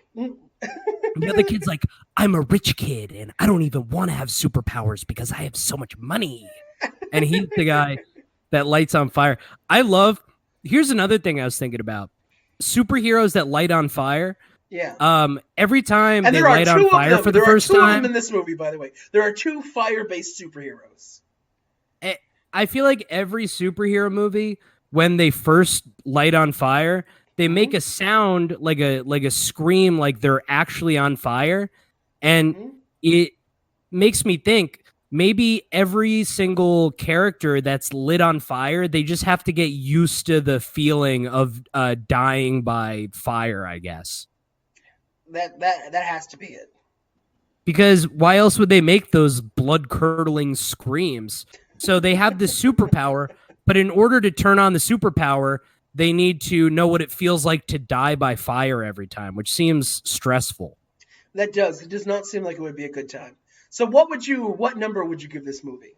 The other kid's like, I'm a rich kid and I don't even want to have superpowers because I have so much money. And he's the guy that lights on fire. Here's another thing I was thinking about. Superheroes that light on fire. Yeah. Every time they light on fire for the first time. There are 2 of them in this movie, by the way. There are 2 fire-based superheroes. I feel like every superhero movie, when they first light on fire, they make a sound like a scream, like they're actually on fire. And it makes me think maybe every single character that's lit on fire, they just have to get used to the feeling of dying by fire, I guess. That has to be it. Because why else would they make those blood-curdling screams? So they have this superpower, but in order to turn on the superpower, they need to know what it feels like to die by fire every time, which seems stressful. That does. It does not seem like it would be a good time. So what number would you give this movie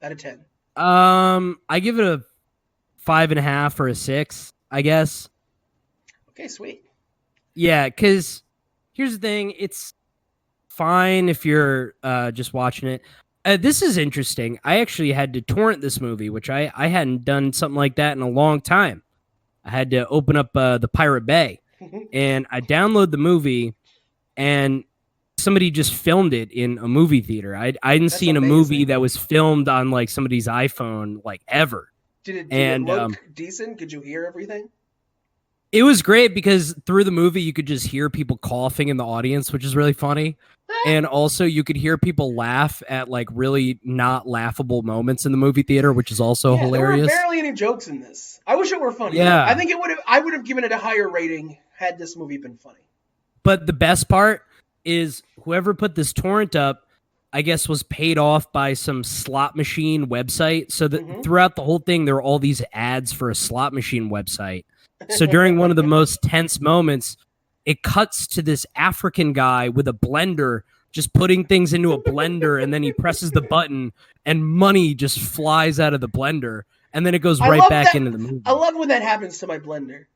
out of 10? I give it a 5.5 or a 6, I guess. Okay, sweet. Yeah, because here's the thing. It's fine if you're just watching it. This is interesting. I actually had to torrent this movie, which I hadn't done something like that in a long time. I had to open up the Pirate Bay, and I download the movie, and somebody just filmed it in a movie theater. I hadn't seen a movie that was filmed on like somebody's iPhone like ever. Did it look decent? Could you hear everything? It was great because through the movie you could just hear people coughing in the audience, which is really funny. And also you could hear people laugh at like really not laughable moments in the movie theater, which is also hilarious. There were barely any jokes in this. I wish it were funny. Yeah. I think I would have given it a higher rating had this movie been funny. But the best part is whoever put this torrent up, I guess, was paid off by some slot machine website. So that throughout the whole thing, there were all these ads for a slot machine website. So during one of the most tense moments, it cuts to this African guy with a blender, just putting things into a blender, and then he presses the button, and money just flies out of the blender, and then it goes right back into the movie. I love when that happens to my blender.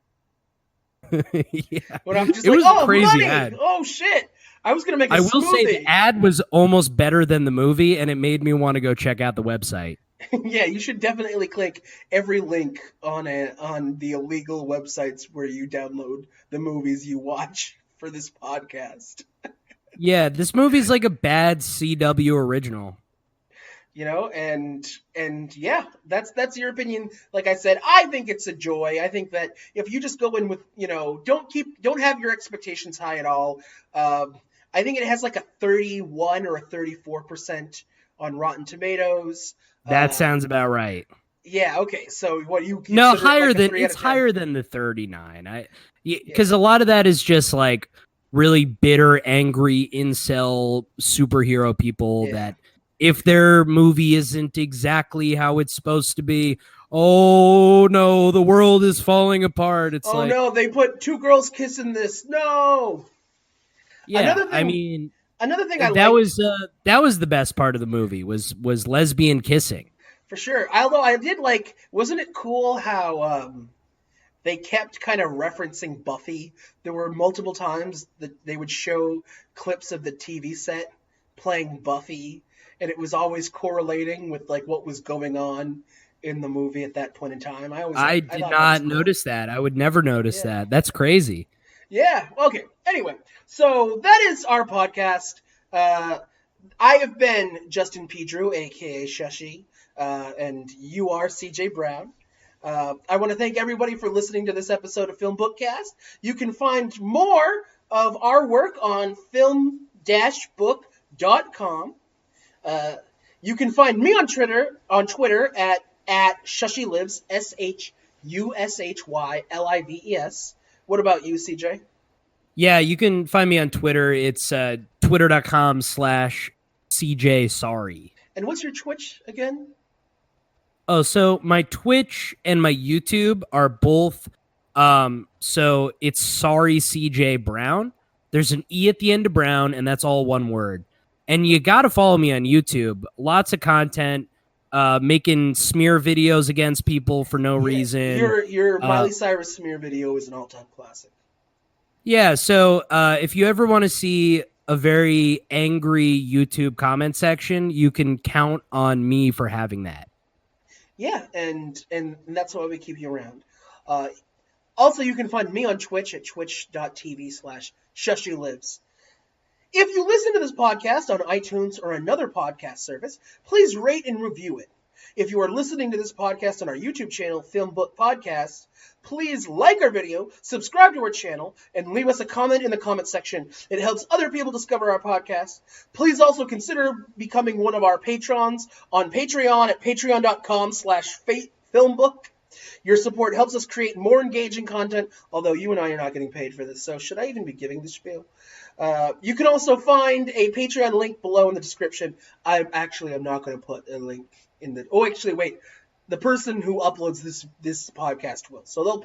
Yeah. When I'm just it was a crazy money! ad. Oh, shit! I was going to make a smoothie. I will say the ad was almost better than the movie, and it made me want to go check out the website. Yeah, you should definitely click every link on the illegal websites where you download the movies you watch for this podcast. Yeah, this movie's like a bad CW original. You know, and yeah, that's your opinion. Like I said, I think it's a joy. I think that if you just go in with, don't have your expectations high at all. I think it has like a 31 or a 34% on Rotten Tomatoes. That sounds about right. Yeah. Okay. So what you higher than it's higher than the 39. Because a lot of that is just like really bitter, angry incel superhero people that if their movie isn't exactly how it's supposed to be, oh no, the world is falling apart. It's no, they put 2 girls kissing this. No. Yeah. Another thing that was the best part of the movie was lesbian kissing. For sure. Although I did wasn't it cool how they kept kind of referencing Buffy? There were multiple times that they would show clips of the TV set playing Buffy, and it was always correlating with what was going on in the movie at that point in time. I did not notice that. I would never notice that. That's crazy. Yeah. Okay. Anyway, so that is our podcast. I have been Justin P. Drew, a.k.a. Shushi, and you are CJ Brown. I want to thank everybody for listening to this episode of FilmBookCast. You can find more of our work on film-book.com. You can find me on Twitter at ShushyLives, SHUSHYLIVES. What about you, CJ? Yeah, you can find me on Twitter. It's twitter.com/CJ Sorry. And what's your Twitch again? Oh, so my Twitch and my YouTube are both, so it's Sorry CJ Brown. There's an E at the end of Brown, and that's all one word. And you got to follow me on YouTube. Lots of content, making smear videos against people for no reason. Your Miley Cyrus smear video is an all-time classic. Yeah, so if you ever want to see a very angry YouTube comment section, you can count on me for having that. Yeah, and that's why we keep you around. Also, you can find me on Twitch at twitch.tv/ShushyLives. If you listen to this podcast on iTunes or another podcast service, please rate and review it. If you are listening to this podcast on our YouTube channel, FilmBook Podcast, please like our video, subscribe to our channel, and leave us a comment in the comment section. It helps other people discover our podcast. Please also consider becoming one of our patrons on Patreon at patreon.com/FilmBook. Your support helps us create more engaging content, although you and I are not getting paid for this, so should I even be giving this spiel? You can also find a Patreon link below in the description. I'm not going to put a link in the... Oh, actually, wait. The person who uploads this podcast will. So they'll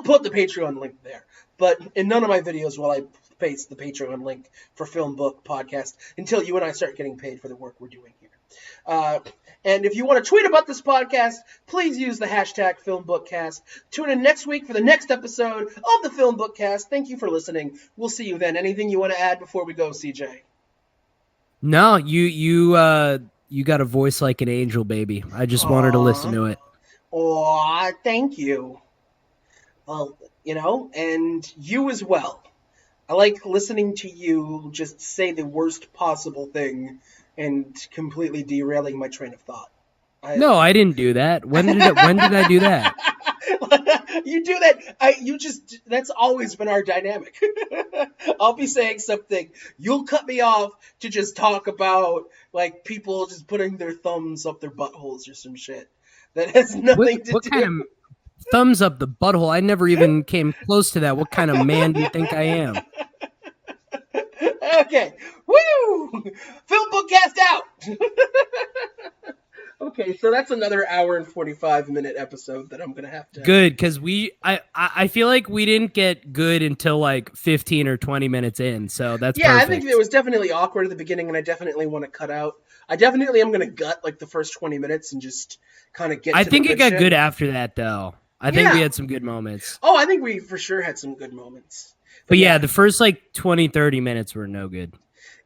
put the Patreon link there. But in none of my videos will I paste the Patreon link for FilmBook Podcast until you and I start getting paid for the work we're doing here. And if you want to tweet about this podcast, please use the hashtag FilmBookCast. Tune in next week for the next episode of the FilmBookCast. Thank you for listening. We'll see you then. Anything you want to add before we go, CJ? No, you got a voice like an angel, baby. I just wanted to listen to it. Aw, thank you. Well, and you as well. I like listening to you just say the worst possible thing and completely derailing my train of thought. No, I didn't do that. When did I do that? You do that. That's always been our dynamic. I'll be saying something. You'll cut me off to just talk about like people just putting their thumbs up their buttholes or some shit that has nothing to do. What kind of thumbs up the butthole? I never even came close to that. What kind of man do you think I am? Okay. Woo! FilmBookCast out! Okay, so that's another hour and 45-minute episode that I'm going to have to... Good, because I feel like we didn't get good until like 15 or 20 minutes in, so that's perfect. I think it was definitely awkward at the beginning, and I definitely want to cut out... I definitely am going to gut like the first 20 minutes and just kind of get I to think the it got shit. good after that, though. I think we had some good moments. Oh, I think we for sure had some good moments. But yeah, the first like 20, 30 minutes were no good.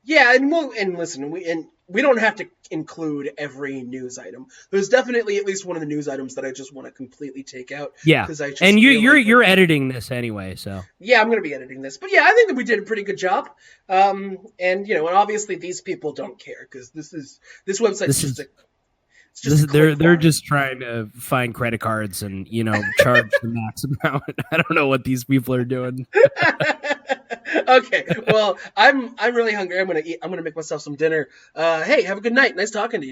Yeah, and listen, we don't have to include every news item. There's definitely at least one of the news items that I just want to completely take out. Yeah, and you're editing this anyway, so yeah, I'm going to be editing this. But yeah, I think that we did a pretty good job. And obviously these people don't care because this website they're just trying to find credit cards and charge the max amount. I don't know what these people are doing. Okay, well, I'm really hungry. I'm gonna eat. I'm gonna make myself some dinner. Hey, have a good night. Nice talking to you.